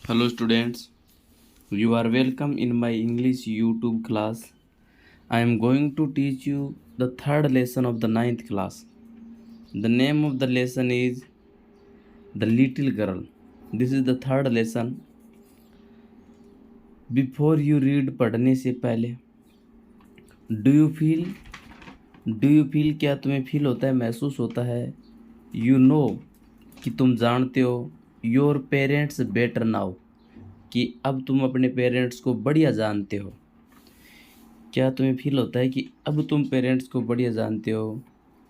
Hello students, you are welcome in my English YouTube class. I am going to teach you the third lesson of the ninth class. The name of the lesson is The Little Girl. This is the third lesson. Before you read पढ़ने से पहले do you feel क्या तुम्हें feel होता है, महसूस होता है यू नो कि तुम जानते हो योर पेरेंट्स बेटर नाउ कि अब तुम अपने पेरेंट्स को बढ़िया जानते हो। क्या तुम्हें फील होता है कि अब तुम पेरेंट्स को बढ़िया जानते हो।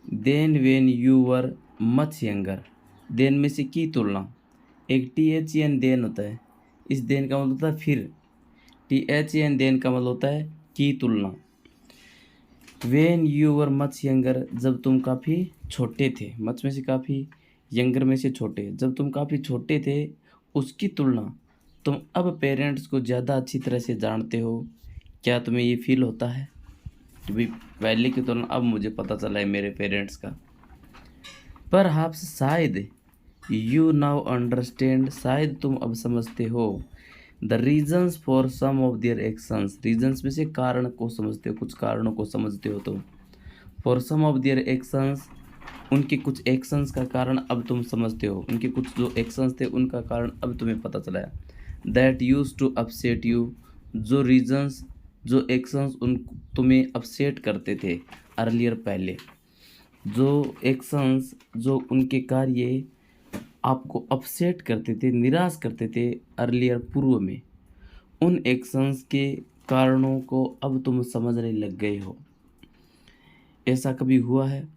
Then when you were much younger, then में से की तुलना, एक टी एच एन देन होता है, इस देन का मतलब होता है फिर, टी एच एन देन का मतलब होता है की तुलना। When you were much younger, जब तुम काफ़ी छोटे थे, मच में से काफ़ी, यंगर में से छोटे, जब तुम काफ़ी छोटे थे उसकी तुलना तुम अब पेरेंट्स को ज़्यादा अच्छी तरह से जानते हो। क्या तुम्हें ये फील होता है कि भाई पहले की तुलना अब मुझे पता चला है मेरे पेरेंट्स का। पर शायद यू नाउ अंडरस्टैंड, शायद तुम अब समझते हो the reasons for some of their actions, reasons में से कारण को समझते हो, कुछ कारणों को समझते हो तुम। For some of their actions, उनके कुछ एक्शंस का कारण अब तुम समझते हो, उनके कुछ जो एक्शंस थे उनका कारण अब तुम्हें पता चला है। That used to upset you, जो रीजन्स, जो एक्शंस उन तुम्हें अपसेट करते थे अर्लियर पहले, जो एक्शंस, जो उनके कार्य आपको अपसेट करते थे, निराश करते थे अर्लियर पूर्व में, उन एक्शंस के कारणों को अब तुम समझने लग गए हो। ऐसा कभी हुआ है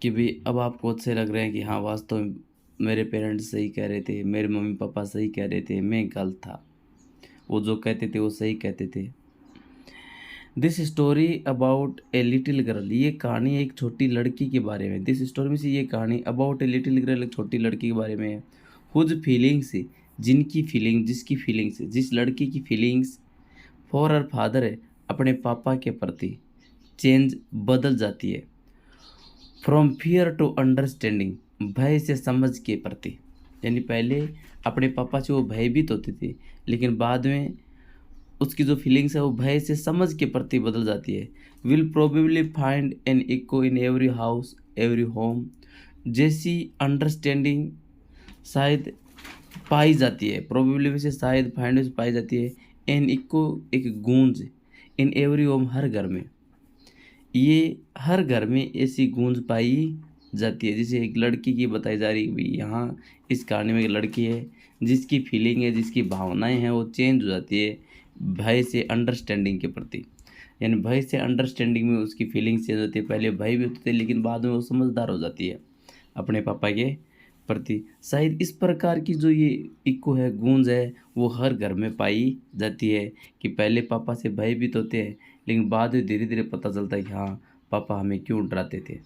कि भाई अब आपको अच्छे लग रहे हैं कि हाँ वास्तव में मेरे पेरेंट्स सही कह रहे थे, मेरे मम्मी पापा सही कह रहे थे, मैं गलत था, वो जो कहते थे वो सही कहते थे। This story about a little girl, ये कहानी एक छोटी लड़की के बारे में। दिस स्टोरी में से ये कहानी अबाउट ए लिटिल गर्ल, एक छोटी लड़की के बारे में है। हुज फीलिंग्स, जिनकी फीलिंग, जिसकी फीलिंग्स, जिस लड़की की फीलिंग्स फॉर हर फादर है, अपने पापा के प्रति चेंज, बदल जाती है। फ्रॉम फियर टू अंडरस्टैंडिंग, भय से समझ के प्रति, यानी पहले अपने पापा से वो भयभीत होते थे लेकिन बाद में उसकी जो फीलिंग्स है वो भय से समझ के प्रति बदल जाती है। Will probably find an echo in every house every home, जैसी अंडरस्टैंडिंग शायद पाई जाती है, प्रोबेबली में से शायद, फाइंड में से पाई जाती है, एन इको एक गूंज, इन एवरी होम हर घर में, ये हर घर में ऐसी गूंज पाई जाती है। जैसे एक लड़की की बताई जा रही है भाई, यहाँ इस कहानी में एक लड़की है जिसकी फीलिंग है, जिसकी भावनाएं हैं वो चेंज हो जाती है भय से अंडरस्टैंडिंग के प्रति, यानी भय से अंडरस्टैंडिंग में उसकी फीलिंग्स चेंज होती है। पहले भय भी होते थे लेकिन बाद में वो समझदार हो जाती है अपने पापा के प्रति। शायद इस प्रकार की जो ये इको है, गूंज है, वो हर घर में पाई जाती है कि पहले पापा से भयभीत होते हैं लेकिन बाद में धीरे धीरे पता चलता है कि हाँ पापा हमें क्यों डराते थे।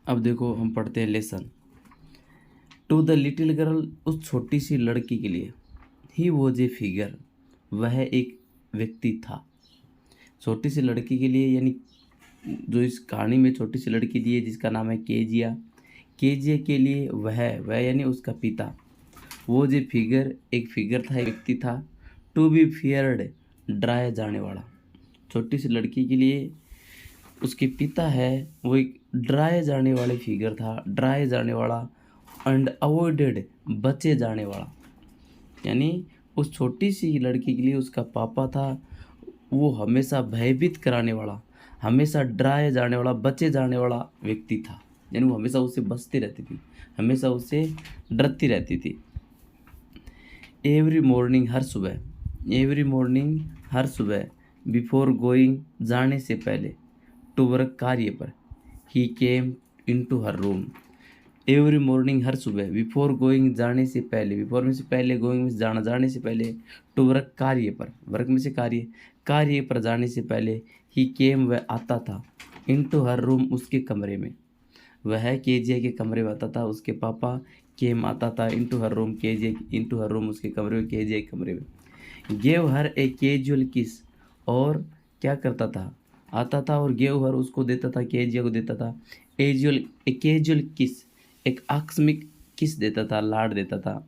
अब देखो हम पढ़ते हैं lesson. To the little girl, उस छोटी सी लड़की के लिए, ही वॉज ए फिगर, वह एक व्यक्ति था। छोटी सी लड़की के लिए, यानी जो इस कहानी में छोटी सी लड़की दी है जिसका नाम है केजिया, केजिया के लिए वह यानी उसका पिता, वो जो फिगर, एक फिगर था, एक व्यक्ति था। टू बी फियर्ड, डराया जाने वाला। छोटी सी लड़की के लिए उसके पिता है वो एक डराए जाने वाले फिगर था, डराए जाने वाला, एंड अवॉइडेड, बचे जाने वाला। यानी उस छोटी सी लड़की के लिए उसका पापा था वो हमेशा भयभीत कराने वाला, हमेशा डराए जाने वाला, बचे जाने वाला व्यक्ति था। यानी वो हमेशा उससे बचती रहती थी, हमेशा उससे डरती रहती थी। एवरी मॉर्निंग, हर सुबह, एवरी मॉर्निंग, हर सुबह, बिफोर गोइंग, जाने से पहले, टू वर्क, कार्य पर, he came into her room. Every morning, हर सुबह, बिफोर गोइंग, जाने से पहले, बिफोर में से पहले, गोइंग में से जाना, जाने से पहले, टू वर्क, कार्य पर, वर्क में से कार्य, कार्य पर जाने से पहले, ही केम, वह आता था, इनटू हर रूम, उसके कमरे में, वह केजिया के कमरे में आता था, उसके पापा केम आता था, into her room, Kezia into her room, उसके कमरे में, केजिया के कमरे में। गेव हर ए कैजुअल किस, और क्या करता था, आता था और गेव हर, उसको देता था, केजिया को देता था, एजुअल, ए कैजुअल किस, एक आकस्मिक किस देता था, लाड देता था।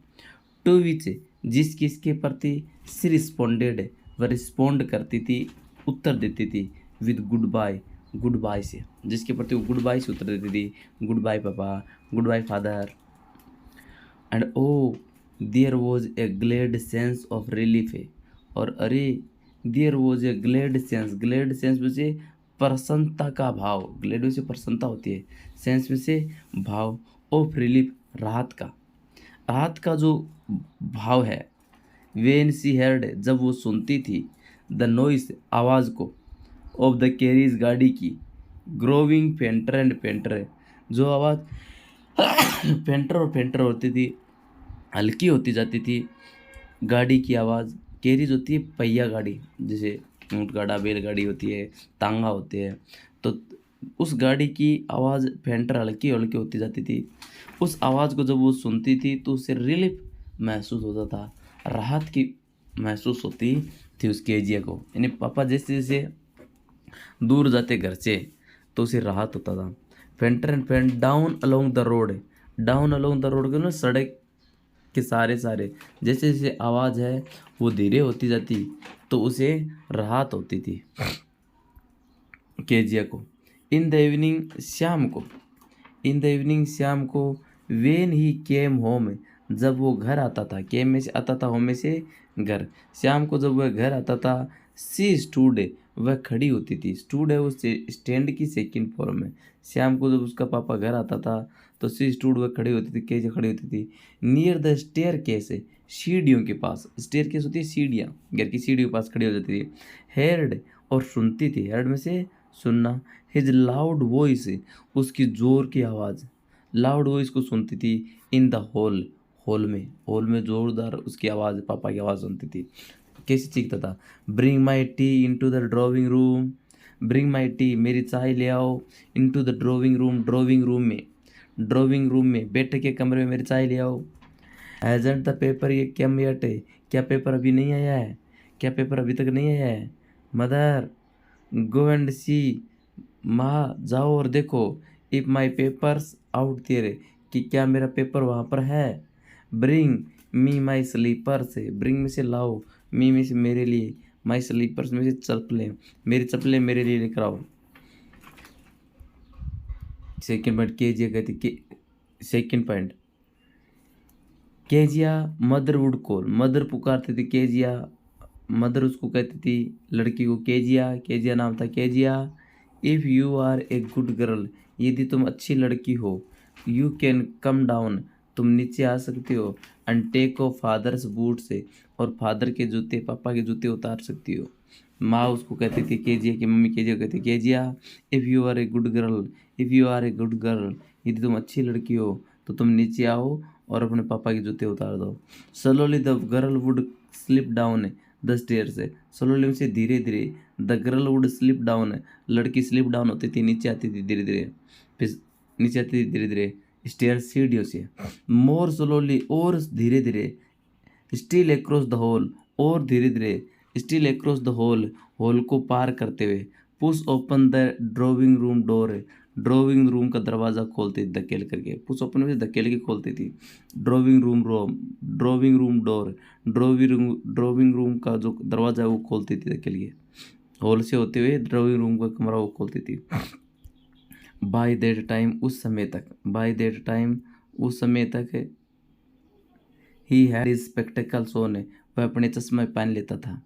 टू विच जिस किसके प्रति सी रिस्पोंडेड वह रिस्पोंड करती थी, उत्तर देती थी with goodbye, goodbye से, जिसके प्रति वो गुड बाय से उत्तर देती थी, goodbye papa, goodbye father. And oh there was a glad sense of relief है, और अरे there was a glad sense, glad sense में से प्रसन्नता का भाव, ग्लेड में से प्रसन्नता होती है, सेंस में से भाव, ऑफ रिलीफ राहत का, राहत का जो भाव है। वेन सी हेard जब वो सुनती थी, द नॉइस आवाज़ को, ऑफ द कैरीज गाड़ी की, ग्रोविंग पेंटर एंड पेंटर जो आवाज़ पेंटर और पेंटर होती थी, हल्की होती जाती थी, गाड़ी की आवाज़, कैरीज होती है पहिया गाड़ी, जैसे ऊँट गाड़ा, बैलगाड़ी होती है, तांगा होते हैं, तो उस गाड़ी की आवाज़ पेंटर हल्की हल्की होती जाती थी। उस आवाज़ को जब वो सुनती थी तो उसे रिलीफ महसूस होता था, राहत की महसूस होती थी उस केजिया को, यानी पापा जैसे जैसे दूर जाते घर से तो उसे राहत होता था। Painter and paint down along the road, down along the road के ना सड़क के सारे सारे जैसे जैसे आवाज़ है वो धीरे होती जाती तो उसे राहत होती थी केजिया को। इन द इवनिंग शाम को, इन द इवनिंग शाम को, वेन ही केम होम जब वो घर आता था, केम में से आता था, होम में से घर, शाम को जब वह घर आता था, सी स्टूड वह खड़ी होती थी, स्टूड है उस स्टैंड की सेकंड फॉर्म में। शाम को जब उसका पापा घर आता था तो सी स्टूड वह खड़ी होती थी, कैसे खड़ी होती थी, नियर द स्टेयर केस सीढ़ियों के पास, स्टेयर केस होती है सीढ़ियाँ, घर की सीढ़ियों के पास खड़ी हो जाती थी। हेर्ड और सुनती थी, हेर्ड में से सुनना, हिज लाउड वॉइस उसकी जोर की आवाज़, लाउड वॉइस को सुनती थी, इन द हॉल, हॉल में जोरदार उसकी आवाज़, पापा की आवाज़ सुनती थी। कैसे चीखता था, bring my tea into the drawing room, bring my tea मेरी चाय ले आओ, into the drawing room, drawing room में, ड्राइंग रूम में बैठक के कमरे में मेरी चाय ले आओ। हैजंट द पेपर ये क्या मेट है, क्या पेपर अभी नहीं आया है, क्या पेपर अभी तक नहीं आया है। मदर गो एंड सी, माँ जाओ और देखो, if my papers out there कि क्या मेरा पेपर वहाँ पर है। Bring me my slippers, bring में से लाओ, मी में से मेरे लिए, माई स्लीपर्स में से चप्पलें, मेरी चप्पलें मेरे लिए लेकर आओ। सेकेंड पॉइंट केजिया कहती के, second point Kezia mother would call, mother पुकारती थी केजिया, मदर उसको कहती थी लड़की को केजिया, केजिया नाम था Kezia. If you are a good girl यदि तुम अच्छी लड़की हो, यू कैन कम डाउन तुम नीचे आ सकती हो, and take off father's boot से और फादर के जूते, पापा के जूते उतार सकती हो। माँ उसको कहती थी केजिया की मम्मी केजिया कहती Kezia, if you are a good girl, if you are a good girl यदि तुम अच्छी लड़की हो तो तुम नीचे आओ और अपने पापा के जूते उतार दो। Slowly the girl would slip down the stair से, स्लोली से धीरे धीरे, the girl would slip down लड़की स्लिप डाउन होती थी, नीचे आती थी धीरे धीरे, फिर नीचे आती थी धीरे धीरे स्टेयर सीढ़ियों से। मोर स्लोली और धीरे धीरे, स्टिल अक्रॉस द हॉल और धीरे धीरे, still across the hall hall को पार करते हुए, push open the drawing room door, drawing room का दरवाज़ा खोलती थी धकेल करके, पुश ओपन में धकेल के खोलती थी। Drawing room door, drawing room का जो दरवाज़ा है वो खोलती थी धकेल के, हॉल से होते हुए ड्राइंग रूम का कमरा वो खोलती थी। बाय दैट टाइम उस समय तक, बाय दैट टाइम उस समय तक, he had his spectacles on वह अपने चश्मे पहन लेता था।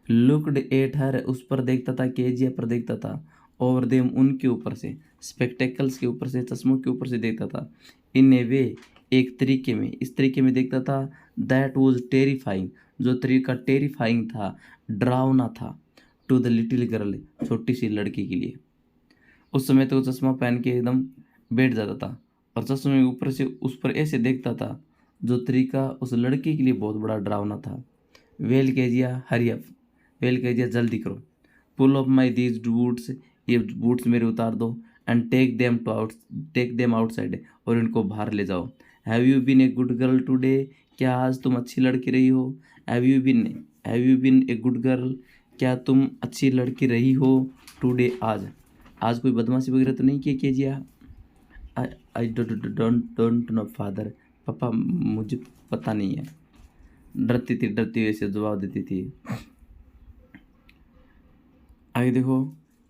लुक्ड एट हर उस पर देखता था, केजिया पर देखता था, ओवर देम उनके ऊपर से, स्पेक्टेकल्स के ऊपर से, चश्मों के ऊपर से देखता था। इन ए वे एक तरीके में, इस तरीके में देखता था, दैट वॉज टेरिफाइंग जो तरीका टेरिफाइंग था, डरावना था, टू द लिटिल गर्ल छोटी सी लड़की के लिए। उस समय तो चश्मा पहन के एकदम बैठ जाता था और चश्मे ऊपर से उस पर ऐसे देखता था जो तरीका उस लड़की के लिए बहुत बड़ा डरावना था। Well Kezia hurry up, well Kezia जल्दी करो, पुल ऑफ माई दीज बूट्स ये बूट्स मेरे उतार दो, एंड टेक देम आउटसाइड और इनको बाहर ले जाओ। Have you been a good girl today क्या आज तुम अच्छी लड़की रही हो। Have you been a good girl क्या तुम अच्छी लड़की रही हो टुडे आज, कोई बदमाशी वगैरह तो नहीं की Kezia. I don't know father पापा मुझे पता नहीं है, डरती हुई ऐसे जवाब देती थी। आगे देखो,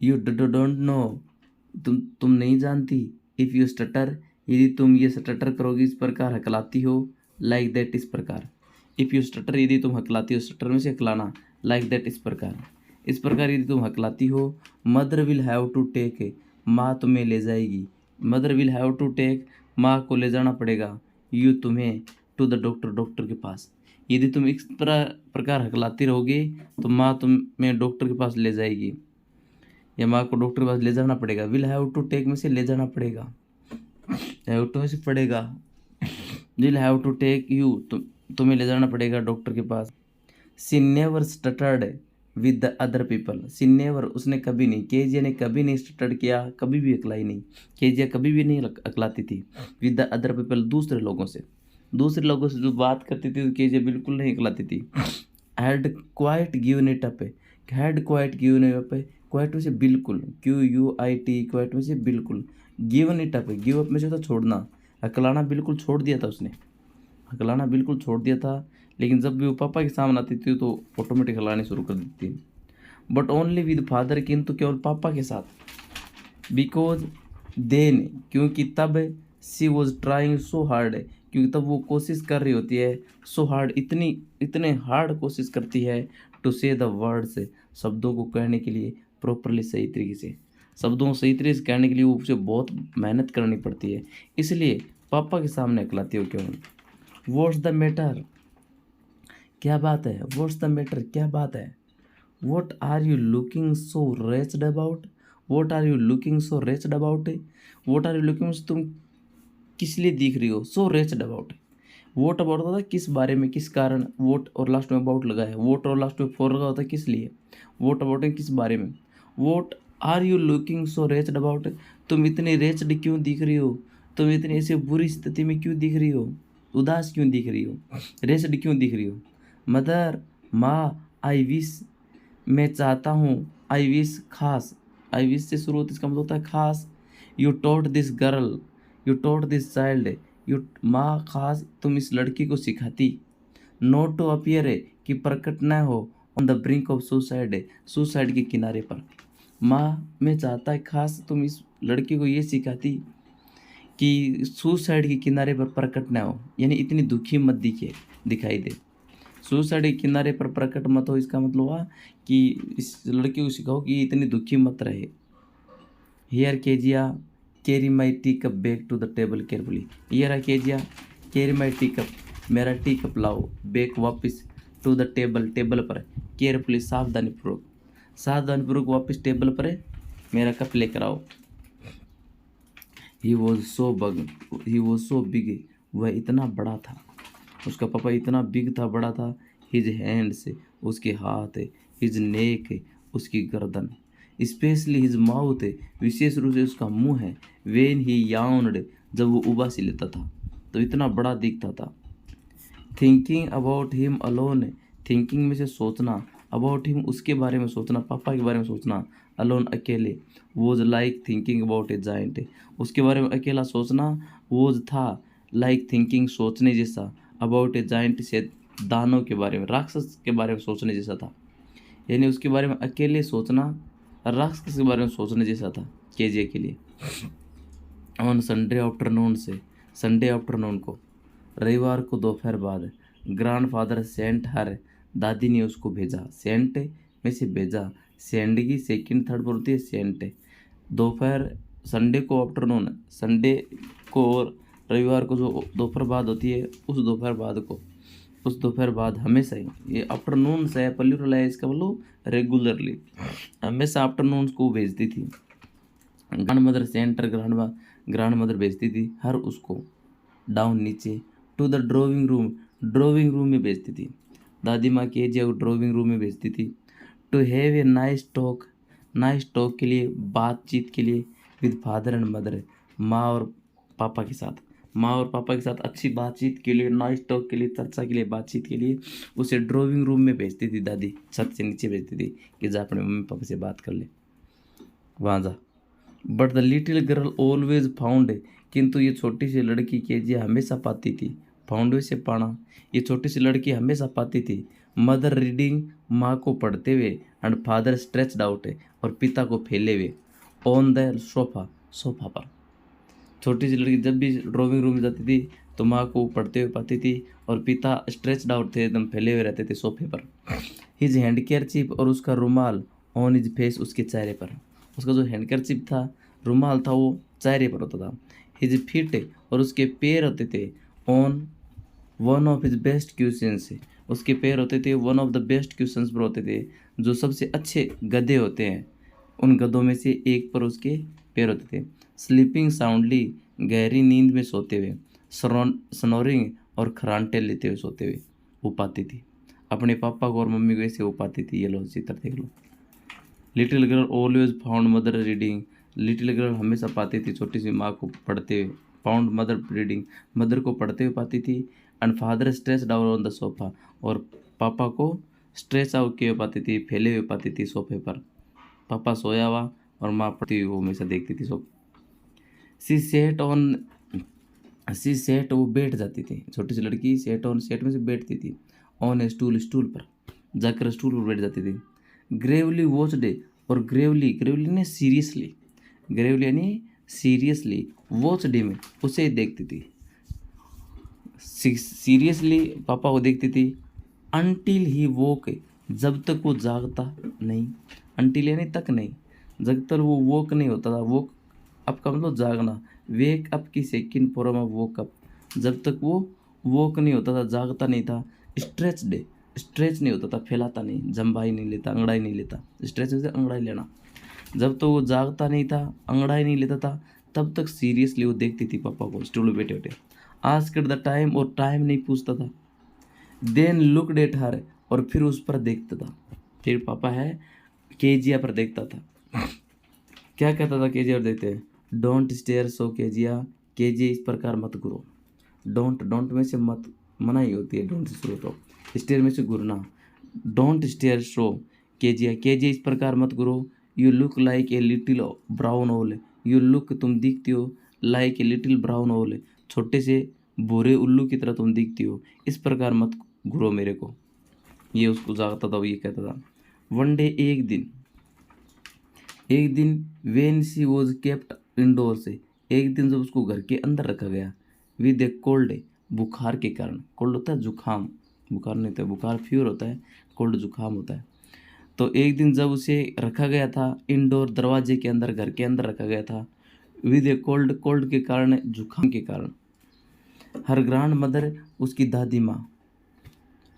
यू डोंट नो, तुम नहीं जानती। इफ़ यू स्टटर, यदि तुम ये स्टटर करोगी, इस प्रकार हकलाती हो, लाइक दैट, इस प्रकार। इफ़ यू स्टटर, यदि तुम हकलाती हो, स्टटर में से हकलाना, लाइक दैट, इस प्रकार यदि तुम हकलाती हो, mother will have to take, माँ तुम्हें ले जाएगी। Mother will have to take, माँ को ले जाना पड़ेगा, यू तुम्हें, टू द डॉक्टर, डॉक्टर के पास। यदि तुम इस प्रकार हकलाती रहोगे तो माँ तुम्हें डॉक्टर के पास ले जाएगी, या माँ को डॉक्टर के पास ले जाना पड़ेगा। विल हैव टू टेक में से ले जाना पड़ेगा, हैव टू में से पड़ेगा, will have to take you, तुम्हें ले जाना पड़ेगा डॉक्टर के पास। She never stuttered with the other people, she never, उसने कभी नहीं, केजिया ने कभी नहीं स्टटर्ड किया, कभी भी अकलाई नहीं, केजिया कभी भी नहीं अकलाती थी। विद द अदर पीपल, दूसरे लोगों से जो बात करती थी, केजिया बिल्कुल नहीं अकलाती थी। Had quite given it up, had quite given it up, quite में से बिल्कुल, QUIT, क्वाइट में से बिल्कुल, given it up, give up में से तो छोड़ना, हकलाना बिल्कुल छोड़ दिया था उसने, हकलाना बिल्कुल छोड़ दिया था। लेकिन जब भी वो पापा के सामने आती थी तो ऑटोमेटिक हकलानी शुरू कर देती थी। बट ओनली विद फादर, किंतु केवल पापा के साथ। बिकॉज देन, क्योंकि तब, सी वॉज ट्राइंग सो हार्ड, क्योंकि तब वो कोशिश कर रही होती है, सो हार्ड, इतने हार्ड कोशिश करती है, टू से द वर्ड्स, शब्दों को कहने के लिए, प्रॉपरली, सही तरीके से, शब्दों को सही तरीके से कहने के लिए उसे बहुत मेहनत करनी पड़ती है, इसलिए पापा के सामने अकलाती हो केवल। व्हाट्स द मैटर, क्या बात है, व्हाट्स द मैटर, क्या बात है। What are you looking so wretched about? What are you looking so wretched about? What are you looking, तुम किस लिए दिख रही हो, so wretched about। What about होता है किस बारे में, किस कारण, what और लास्ट में about लगा है, what और लास्ट में for लगा होता है किस लिए, what about है किस बारे में। What are you looking so wretched about, तुम इतनी wretched क्यों दिख रही हो, तुम इतनी ऐसी बुरी स्थिति में क्यों दिख रही हो, उदास क्यों दिख रही हो, wretched क्यों दिख रही हो। मदर, माँ, आई विश, मैं चाहता हूँ, आई विश, खास, आई विश से शुरू होता है, इसका मतलब होता है खास। You taught this girl, you taught this child, you, माँ खास तुम इस लड़की को सिखाती। नोट टू अपीयर, कि प्रकट न हो, on the brink of suicide, suicide के किनारे पर। माँ मैं चाहता है खास तुम इस लड़की को ये सिखाती कि सुसाइड के किनारे पर प्रकट न हो, यानी इतनी दुखी मत दिखाई दे। सुसाइड के किनारे पर प्रकट मत हो, इसका मतलब हुआ कि इस लड़की को सिखाओ कि इतनी दुखी मत रहे। Here Kezia, carry my tea cup back to the table carefully, here Kezia, carry my tea cup, मेरा टी कप लाओ, बैक वापस, टू द टेबल, टेबल पर, केयरफुली, सावधानीपूर्वक वापस टेबल पर मेरा कप लेकर आओ। ही वॉज सो बिग, वह इतना बड़ा था, उसका पापा इतना बिग था, बड़ा था। हिज हैंड्स, उसके हाथ, हिज नेक, उसकी गर्दन, स्पेशली हिज माउथ, विशेष रूप से उसका मुंह है। वेन ही याउंड, जब वो उबासी लेता था तो इतना बड़ा दिखता था। Thinking about him alone, thinking में से सोचना, अबाउट हिम उसके बारे में सोचना, पापा के बारे में सोचना, अलोन अकेले, was like thinking about A giant, उसके बारे में अकेला सोचना, वॉज था, लाइक थिंकिंग सोचने जैसा, अबाउट ए जाइंट से दानव के बारे में, राक्षस के बारे में सोचने जैसा था, यानी उसके बारे में अकेले सोचना राक्षस के बारे में सोचने जैसा था केजिया के लिए। ऑन संडे आफ्टरनून से, संडे आफ्टरनून को, रविवार को दोपहर बाद, ग्रैंडफादर सेंट हर, दादी ने उसको भेजा, सेंट में से भेजा, सेंडगी सेकंड थर्ड पर होती है सेंट। दोपहर, संडे को आफ्टरनून, संडे को और रविवार को जो दोपहर बाद होती है, उस दोपहर बाद हमेशा ही, ये आफ्टरनून से प्लूरल है, इसका मतलब रेगुलरली, हमेशा आफ्टरनून को भेजती थी। Grand mother centre, grand mother भेजती थी हर उसको, डाउन नीचे, टू द ड्राइंग रूम में भेजती थी, दादी माँ केजिया को ड्राइंग रूम में भेजती थी। To have a nice talk के लिए, बातचीत के लिए, विद फादर एंड मदर, माँ और पापा के साथ अच्छी बातचीत के लिए, नाइस टॉक के लिए, चर्चा के लिए, बातचीत के लिए उसे ड्राइंग रूम में भेजती थी दादी, छत से नीचे भेजती थी कि जा अपने मम्मी पापा से बात कर ले, वहाँ जा। But the little girl always found, किंतु ये छोटी सी लड़की केजिया हमेशा पाती थी फाउंडे से पाना। ये छोटी सी लड़की हमेशा पाती थी मदर रीडिंग, माँ को पढ़ते हुए, एंड फादर स्ट्रेच्ड आउट है, और पिता को फैले हुए, ऑन द सोफा, सोफा पर। छोटी सी लड़की जब भी ड्राइंग रूम में जाती थी तो माँ को पढ़ते हुए पाती थी, और पिता स्ट्रेच्ड आउट थे, एकदम फैले हुए रहते थे सोफे पर। हिज हैंडकेरचिप, और उसका रुमाल, ऑन हिज फेस, उसके चेहरे पर। उसका जो हैंडकेरचिप था, रुमाल था, वो चेहरे पर होता था। हिज फीट, और उसके पैर होते थे, on one of his best questions, उसके पैर होते थे one of the best questions पर होते थे, जो सबसे अच्छे गधे होते हैं उन गधों में से एक पर उसके पैर होते थे। स्लीपिंग साउंडली, गहरी नींद में सोते हुए, स्नोरिंग, और खरांटे लेते हुए सोते हुए वो पाती थी। अपने पापा को और मम्मी को ऐसे वो पाती थी। ये लो चित्र देख लो। Little girl always found mother reading, little girl हमेशा पाती थी छोटी सी माँ को पढ़ते हुए, फाउंड मदर रीडिंग, मदर को पढ़ते हुए पाती थी, and father stretched out on the sofa, और पापा को स्ट्रेच आउट किए हुए पाती थी, फैले हुए पाती थी सोफे पर। पापा सोया हुआ और माँ पढ़ती हुई वो हमेशा देखती थी सब। सी सेट, वो बैठ जाती थी, छोटी सी लड़की सेट ऑन, सेट में से बैठती थी, ऑन ए स्टूल, स्टूल पर जाकर स्टूल पर बैठ जाती थी। ग्रेवली वॉच डे, और ग्रेवली, ग्रेवली ने सीरियसली, ग्रेवली यानी सीरियसली, वॉच डे में उसे देखती थी, सीरियसली पापा को देखती थी। अनटिल ही वोक, जब तक वो जागता नहीं, अनटिल यानी तक नहीं, जब तक वो वोक नहीं होता था। वोक अप का मतलब जागना, वेक अप की second form of woke up, जब तक वो वोक नहीं होता था, जागता नहीं था। स्ट्रेच डे, स्ट्रेच नहीं होता था, फैलाता नहीं, जम्बाई नहीं लेता, अंगड़ाई नहीं लेता, स्ट्रेच से अंगड़ाई लेना। जब तो वो जागता नहीं था, अंगड़ाई नहीं लेता था, तब तक सीरियसली वो देखती थी पापा को स्टूल में बैठे बैठे। आस्क्ड द टाइम, और टाइम नहीं पूछता था। देन लुक्ड एट हर, और फिर उस पर देखता था। फिर पापा है केजिया पर देखता था। क्या कहता था केजिया पर देखते हैं? Don't stare so Kezia, Kezia इस प्रकार मत घूरो। डोंट, डोंट में से मत, मना ही होती है, डोंट से शुरू करो, स्टेयर में से घूरना। Don't stare so Kezia, Kezia इस प्रकार मत घूरो। You look like a little brown owl, you look, तुम दिखती हो, लाइक ए लिटिल ब्राउन ओल, छोटे से भूरे उल्लू की तरह तुम दिखती हो, इस प्रकार मत घूरो मेरे को। ये उसको जागता था, वो ये कहता था। वन डे, एक दिन, एक दिन when she was kept indoor से, एक दिन जब उसको घर के अंदर रखा गया, विद ए कोल्ड, बुखार के कारण। कोल्ड होता है जुखाम, बुखार नहीं होता है, बुखार फीवर होता है, कोल्ड जुखाम होता है। तो एक दिन जब उसे रखा गया था इंडोर, दरवाजे के अंदर, घर के अंदर रखा गया था, विद ए कोल्ड, कोल्ड के कारण, जुखाम के कारण। हर ग्रांड मदर, उसकी दादी माँ,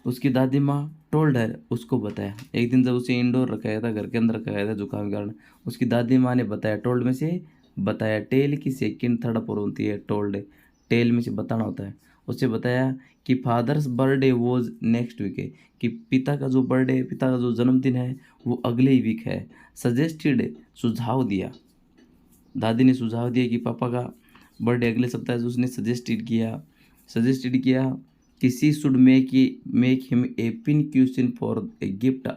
उसकी दादी माँ टोल्ड है, उसको बताया। एक दिन जब उसे इंडोर रखा गया था, घर के अंदर रखा गया था जुकाम के कारण, उसकी दादी माँ ने बताया। टोल्ड में से बताया, टेल की सेकंड थर्ड फॉर्म होती है टोल्ड, टेल में से बताना होता है। उसे बताया कि father's birthday was next week है, कि पिता का जो बर्थडे, पिता का जो जन्मदिन है वो अगले ही वीक है। सजेस्टेड, सुझाव दिया, दादी ने सुझाव दिया कि पापा का बर्थडे अगले सप्ताह है, उसने सजेस्टेड किया कि she should make him a pin cushion for a gift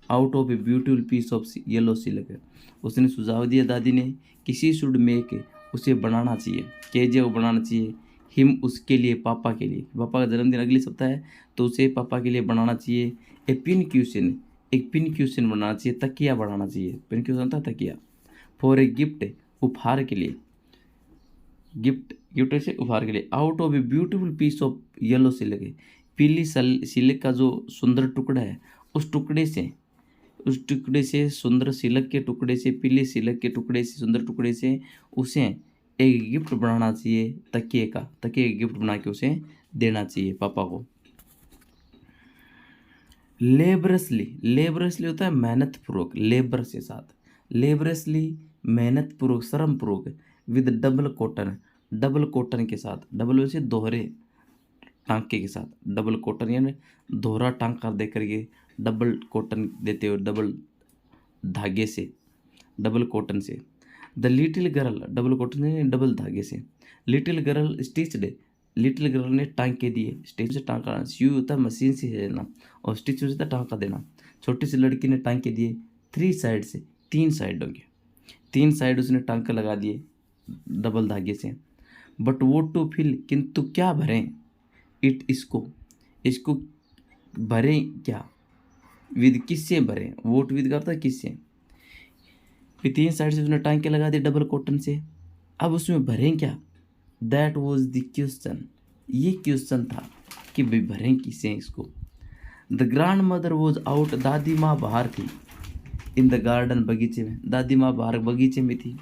out of a beautiful piece of yellow silk. उसने सुझाव दिया दादी ने कि शी शुड मेक, उसे बनाना चाहिए, केजे को बनाना चाहिए, हिम, उसके लिए, पापा के लिए, पापा का जन्मदिन अगले सप्ताह है तो उसे पापा के लिए बनाना चाहिए। ए पिन क्वेश्चन, एक पिन क्वेश्चन बनाना चाहिए, तकिया बनाना चाहिए, पिन क्वेश्चन होता है तकिया। फॉर ए गिफ्ट, उपहार के लिए, गिफ्ट, गिफ्ट से उपहार के लिए। Out of a beautiful piece of yellow silk, पीली सिल्क का जो सुंदर टुकड़ा है, उस टुकड़े से सुंदर सिल्क के टुकड़े से, पीली सिल्क के टुकड़े से, सुंदर टुकड़े से उसे एक गिफ्ट बनाना चाहिए, तकिए का, तकिए गिफ्ट बना के उसे देना चाहिए पापा को। लेबरसली, लेबरसली होता है मेहनत पूर्वक, लेबर से साथ, लेबरसली मेहनत पूर्वक, श्रम पूर्वक, with double cotton, double cotton के साथ, डबल वैसे दोहरे टांके के साथ, डबल कॉटन यानी दोहरा टांका दे करके, डबल कॉटन देते हो, डबल धागे से, डबल कॉटन से। The little girl, double cotton यानी डबल धागे से। Little girl stitched, little girl ने टांके दिए, स्टिच से टांका, स्यू होता है मशीन से देना, और स्टिच होता है टांका देना। छोटी सी लड़की ने टांके दिए, 3 साइड से, 3 साइड हो गए, 3 साइड उसने टांके लगा दिए डबल धागे से। बट वोट टू फिल, किंतु क्या भरें, इट, इसको, इसको भरें क्या, विद, किससे भरें, वोट विद का अर्थ है किससे। फिर 3 साइड से उसने टांके लगा दिए डबल कॉटन से। अब उसमें भरें क्या, दैट वॉज द क्वेश्चन, ये क्वेश्चन था कि भाई भरें किससे इसको। The grand mother was out, दादी माँ बाहर थी। इन द गार्डन, बगीचे में, दादी माँ बाहर बगीचे में थी।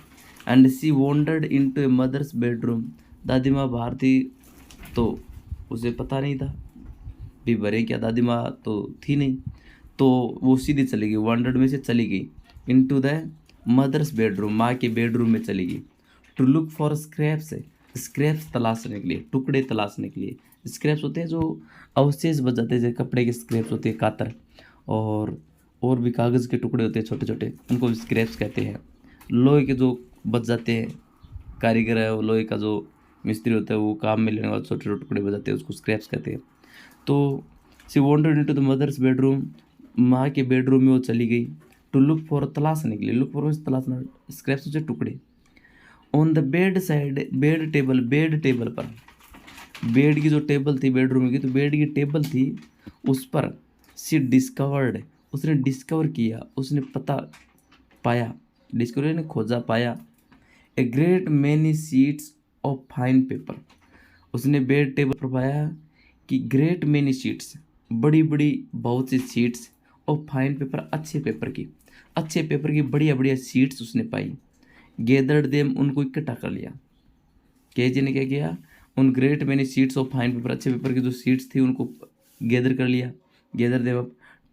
And she wandered into a mother's bedroom, दादी माँ बाहर थी तो उसे पता नहीं था भी भरे क्या, दादी माँ तो थी नहीं, तो वो सीधी चली गई, वॉन्डर्ड में से चली गई into the mother's bedroom, माँ के बेडरूम में चली गई। To look for scraps, scraps तलाशने के लिए, टुकड़े तलाशने के लिए। स्क्रैप्स होते हैं जो अवशेष बच जाते हैं, जैसे कपड़े के स्क्रैप्स होते हैं, कातर, और भी कागज़ के टुकड़े होते हैं छोटे छोटे, उनको स्क्रैप्स कहते हैं। लोहे के जो बच जाते हैं, कारीगर है वो लोहे का जो मिस्त्री होता है वो काम में लेने वाले छोटे छोटे टुकड़े बच जाते हैं, उसको स्क्रैप्स कहते हैं। तो she wandered into the mother's bedroom, माँ के बेडरूम में वो चली गई। टू लुक फॉर, तलाशने के लिए, लुक फॉर तलाशना, स्क्रैप्स से टुकड़े। On the bed side, bed table, bed table पर, बेड की जो टेबल थी बेडरूम की, तो बेड की टेबल थी उस पर सी डिस्कवर्ड, उसने डिस्कवर किया, उसने पता पाया, डिस्कवर ने खोजा पाया। A great many sheets of fine paper, उसने बेड टेबल पर पाया कि ग्रेट मैनी शीट्स, बड़ी बड़ी बहुत सी शीट्स, और फाइन पेपर, अच्छे पेपर की, अच्छे पेपर की बढ़िया बढ़िया शीट्स उसने पाई। गैदर्ड देम, उनको इकट्ठा कर लिया। केजी ने क्या किया, उन great many sheets of fine paper, अच्छे पेपर की जो शीट्स थी उनको गैदर कर लिया। गैदर देम अप,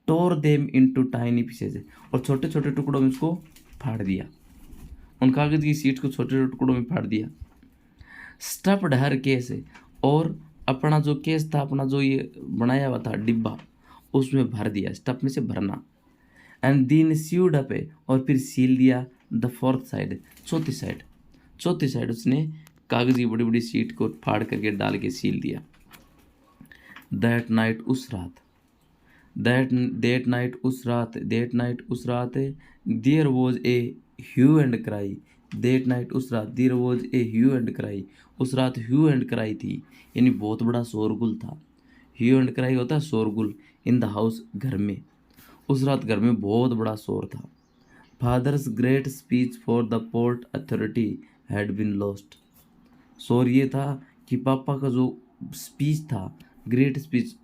टोर देम इनटू टाइनी पीसेज, और छोटे छोटे टुकड़ों में उसको फाड़ दिया, उन कागज़ की शीट्स को छोटे छोटे टुकड़ों में फाड़ दिया। स्टफ्ड हर केस, और अपना जो केस था, अपना जो ये बनाया हुआ था डिब्बा, उसमें भर दिया, स्टफ में से भरना। एंड दिन सीव्ड अप, और फिर सील दिया द फोर्थ साइड, चौथी साइड, चौथी साइड उसने कागज़ की बड़ी बड़ी शीट को फाड़ करके डाल के सील दिया। दैट नाइट, उस रात, दैट नाइट उस रात, दैट नाइट उस रात, there was a hue and cry, that night उस रात, there was a hue and cry, उस रात ह्यू एंड क्राई थी, यानी बहुत बड़ा शोरगुल था। ह्यू एंड क्राई होता है शोरगुल, इन द हाउस, घर में, उस रात घर में बहुत बड़ा शोर था। Father's great speech for the port authority had been lost, शोर ये था कि पापा का जो स्पीच था, ग्रेट स्पीच,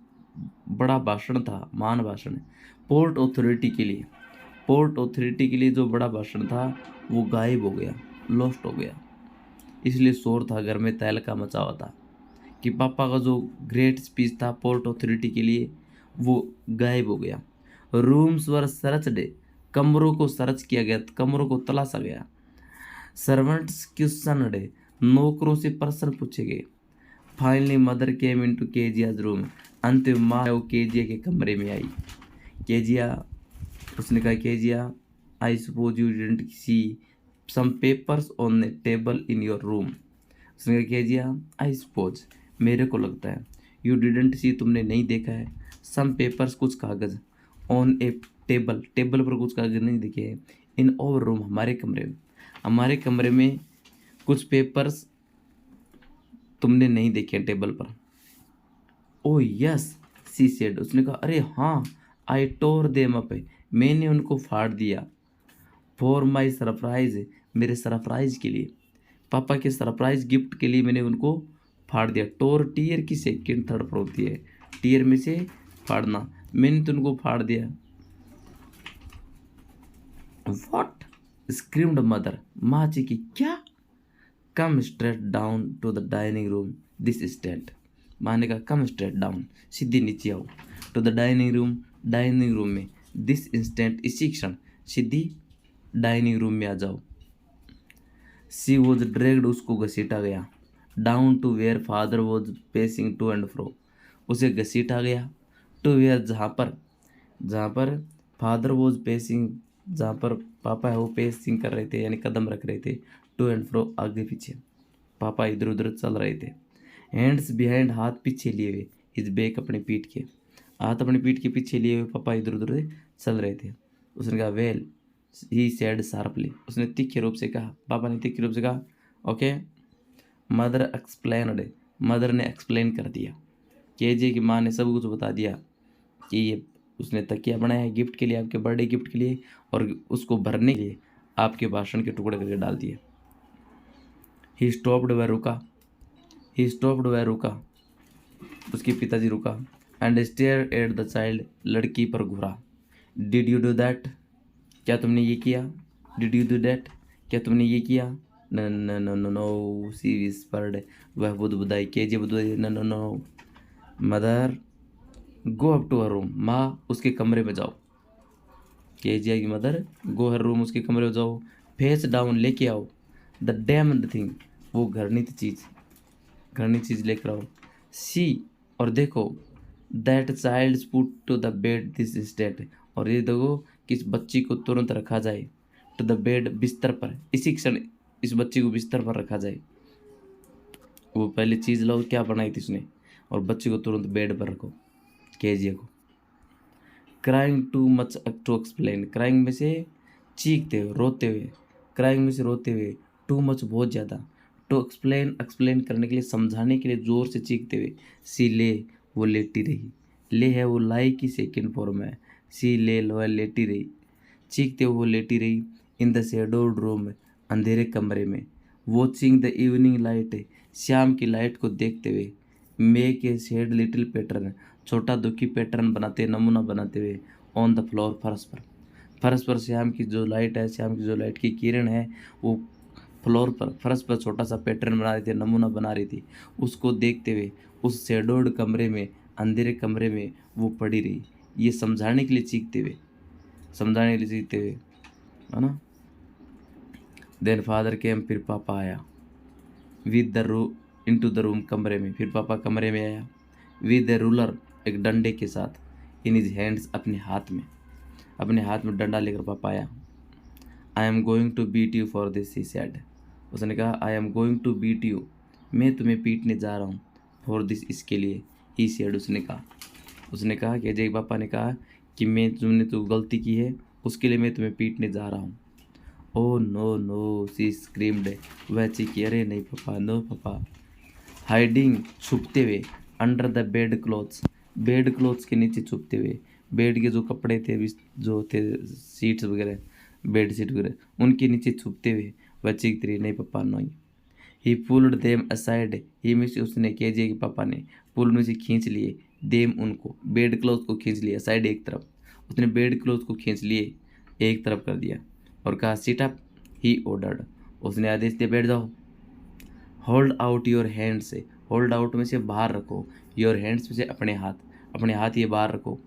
बड़ा भाषण था, महान भाषण, पोर्ट अथॉरिटी के लिए, पोर्ट अथॉरिटी के लिए जो बड़ा भाषण था वो गायब हो गया, लॉस्ट हो गया। इसलिए शोर था घर में, तहलका मचा हुआ था कि पापा का जो ग्रेट स्पीच था पोर्ट अथॉरिटी के लिए वो गायब हो गया। रूम्स वर सर्चड, कमरों को सर्च किया गया, कमरों को तलाशा गया। सर्वेंट्स क्वेश्चनड, नौकरों से प्रश्न पूछे गए। Finally mother came into Keziah's room, अंत में माँ वो केजिया के कमरे में आई। केजिया, उसने कहा Kezia, I suppose you didn't see some papers on the table in your room, उसने कहा केजिया, आई सपोज, मेरे को लगता है, यू डिडंट सी, तुमने नहीं देखा है, सम पेपर्स, कुछ कागज़, ऑन ए टेबल, टेबल पर कुछ कागज़ नहीं दिखे हैं, इन ओवर रूम, हमारे कमरे में, हमारे कमरे में कुछ पेपर्स तुमने नहीं देखे टेबल पर। ओ यस, सी सेड, उसने कहा अरे हाँ, आई टोर देम अप, मैंने उनको फाड़ दिया। फॉर माई सरप्राइज, मेरे सरप्राइज के लिए, पापा के सरप्राइज गिफ्ट के लिए मैंने उनको फाड़ दिया। टोर टीयर की सेकेंड थर्ड पर होती है, टीयर में से फाड़ना, मैंने तो उनको फाड़ दिया। वॉट, स्क्रीम्ड मदर, माँ जी की क्या। Come straight down to the dining room this instant, माँ ने कहा कम स्ट्रेट डाउन, सीधी नीचे आओ, to the dining room, dining room में, दिस इंस्टेंट, इसी क्षण, सीधी डाइनिंग रूम में आ जाओ। सी वॉज ड्रैग्ड, उसको घसीटा गया। Down to where father was pacing to and fro, उसे घसीटा गया। टू वेयर, जहाँ पर फादर वॉज पेसिंग, जहाँ पर पापा है वो पेसिंग कर रहे थे, यानी कदम रख रहे थे। टू एंड फ्रो, आगे पीछे, पापा इधर उधर चल रहे थे। हैंड्स बिहाइंड, हाथ पीछे लिए हुए, हिज बैक, अपने पीठ के, हाथ अपनी पीठ के पीछे लिए हुए पापा इधर उधर चल रहे थे। उसने कहा वेल, ही सेड शार्पली, उसने तीखे रूप से कहा, पापा ने तीखे रूप से कहा ओके, मदर एक्सप्लेनड, मदर ने एक्सप्लेन कर दिया। केजे की माँ ने सब कुछ बता दिया कि ये उसने तकिया बनाया है गिफ्ट के लिए, आपके बर्थडे गिफ्ट के लिए, और उसको भरने के लिए आपके भाषण के टुकड़े करके डाल दिए। ही स्टॉप्ड, वह रुका। ही स्टॉप्ड, वह रुका, उसके पिताजी रुका। And stare at the child, लड़की पर घूरा। डिड यू डू दैट, क्या तुमने ये किया? डिड यू डू दैट, क्या तुमने ये किया? न न no no no, she whispered, वह बुदबुदाई। केजे बुदबुदाई, no no no. Mother go up to her room, माँ उसके कमरे में जाओ। केजिया की मदर, गो हर रूम, उसके कमरे में जाओ। फेस डाउन, लेके आओ द डैम्ड थिंग, वो घृणित चीज़, घृणित चीज़ लेकर आओ। सी, और देखो, that child put to the bed this instant, और ये देखो कि इस बच्ची को तुरंत रखा जाए। टू द बेड, बिस्तर पर, इसी क्षण इस बच्ची को बिस्तर पर रखा जाए। वो पहले चीज़ लाओ, क्या बनाई थी उसने, और बच्ची को तुरंत बेड पर रखो, केजिया को। Crying too much to explain, crying में से चीखते हुए, रोते हुए, क्राइंग में से रोते हुए, टू मच बहुत ज़्यादा, टू एक्सप्लेन एक्सप्लेन करने के लिए, समझाने के लिए ज़ोर से चीखते हुए। सी ले, वो लेटी रही। ले है वो लाई की सेकेंड फॉर्म है। सी ले, वह लेटी रही, चीखते हुए वो लेटी रही। इन द शेडोड रूम, अंधेरे कमरे में। वॉचिंग द इवनिंग लाइट, शाम की लाइट को देखते हुए। Make a shed little pattern, छोटा दुखी पैटर्न बनाते, नमूना बनाते हुए। ऑन द फ्लोर, फर्श पर, फर्श पर शाम की जो लाइट है, शाम की जो लाइट की किरण है, वो फ्लोर पर, फर्श पर छोटा सा पैटर्न बना रही थी, नमूना बना रही थी। उसको देखते हुए उस शेडोड कमरे में, अंधेरे कमरे में वो पड़ी रही, ये समझाने के लिए चीखते हुए, समझाने के लिए चीखते हुए, है ना। देन फादर केम, फिर पापा आया। विद द रू इनटू द रूम, कमरे में, फिर पापा कमरे में आया। विद द रूलर, एक डंडे के साथ। इन हिज हैंड्स, अपने हाथ में, अपने हाथ में डंडा लेकर पापा आया। I am going to beat you for this, he said, उसने कहा I am going to beat you, मैं तुम्हें पीटने जा रहा हूँ। फॉर दिस, इसके लिए। ही सेड, उसने कहा कि अजय पापा ने कहा कि मैं, तुमने तो गलती की है, उसके लिए मैं तुम्हें पीटने जा रहा हूँ। ओ नो नो, सी स्क्रीम्ड, वह चीखी, अरे नहीं पापा, नो पापा। हाइडिंग, छुपते हुए। Under the bed clothes, bed clothes के नीचे छुपते हुए। बेड के जो कपड़े थे, जो थे सीट्स वगैरह, बेड शीट वगैरह, उनके नीचे छुपते हुए वह चीखती रही, नहीं पापा नहीं। ही पुल्ड देम असाइड, ही में से उसने, केजे के पापा ने, पुल में से खींच लिए। देम, उनको, बेड क्लोथ को खींच लिया, साइड एक तरफ, उसने बेड क्लोथ को खींच लिए, एक तरफ कर दिया, और कहा सिट अप। ही ऑर्डर्ड, उसने आदेश दिया, बैठ जाओ। होल्ड आउट योर हैंड से, होल्ड आउट में से बाहर रखो, योर हैंड्स में से अपने हाथ, अपने हाथ ये बाहर रखो।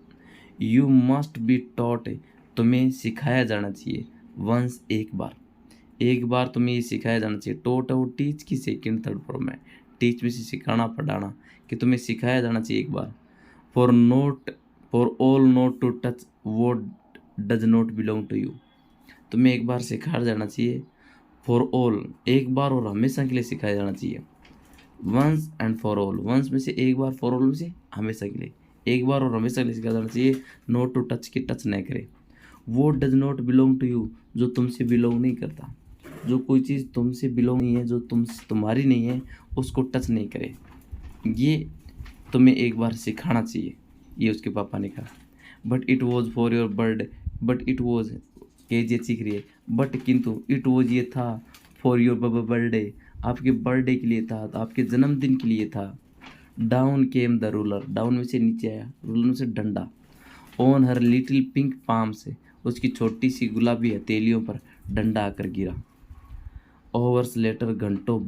यू मस्ट बी टॉट, तुम्हें सिखाया जाना चाहिए। वंस, एक बार, एक बार तुम्हें ये सिखाया जाना चाहिए। टॉट और टीच की सेकेंड थर्ड फॉर्म है। टीच में से सिखाना, पढ़ाना, कि तुम्हें सिखाया जाना चाहिए एक बार। For not, for all not to touch what does not belong to you, तुम्हें एक बार सिखाया जाना चाहिए। फॉर ऑल, एक बार और हमेशा के लिए सिखाया जाना चाहिए। Once and for all, once में से एक बार, फॉर ऑल में से हमेशा के लिए, एक बार और हमेशा के लिए सिखाया जाना चाहिए। नोट टू टच, की टच न करे। वो does not belong to you, जो तुमसे बिलोंग नहीं करता, जो कोई चीज़ तुमसे बिलोंग नहीं है, जो तुम्हारी नहीं है, उसको टच नहीं करे, ये तुम्हें एक बार सिखाना चाहिए, ये उसके पापा ने कहा। But it was for your birthday, but it was, Kezia चीख रही है, बट किंतु, इट वॉज ये था, फॉर योर बर्थडे, आपके बर्थडे के लिए था, आपके जन्मदिन के लिए था। Down came the ruler, down में से नीचे आया, रूलर में से डंडा। On her little pink palm से, उसकी छोटी सी गुलाबी हथेलियों पर डंडा आकर गिरा। ओवर्स लेटर, घंटों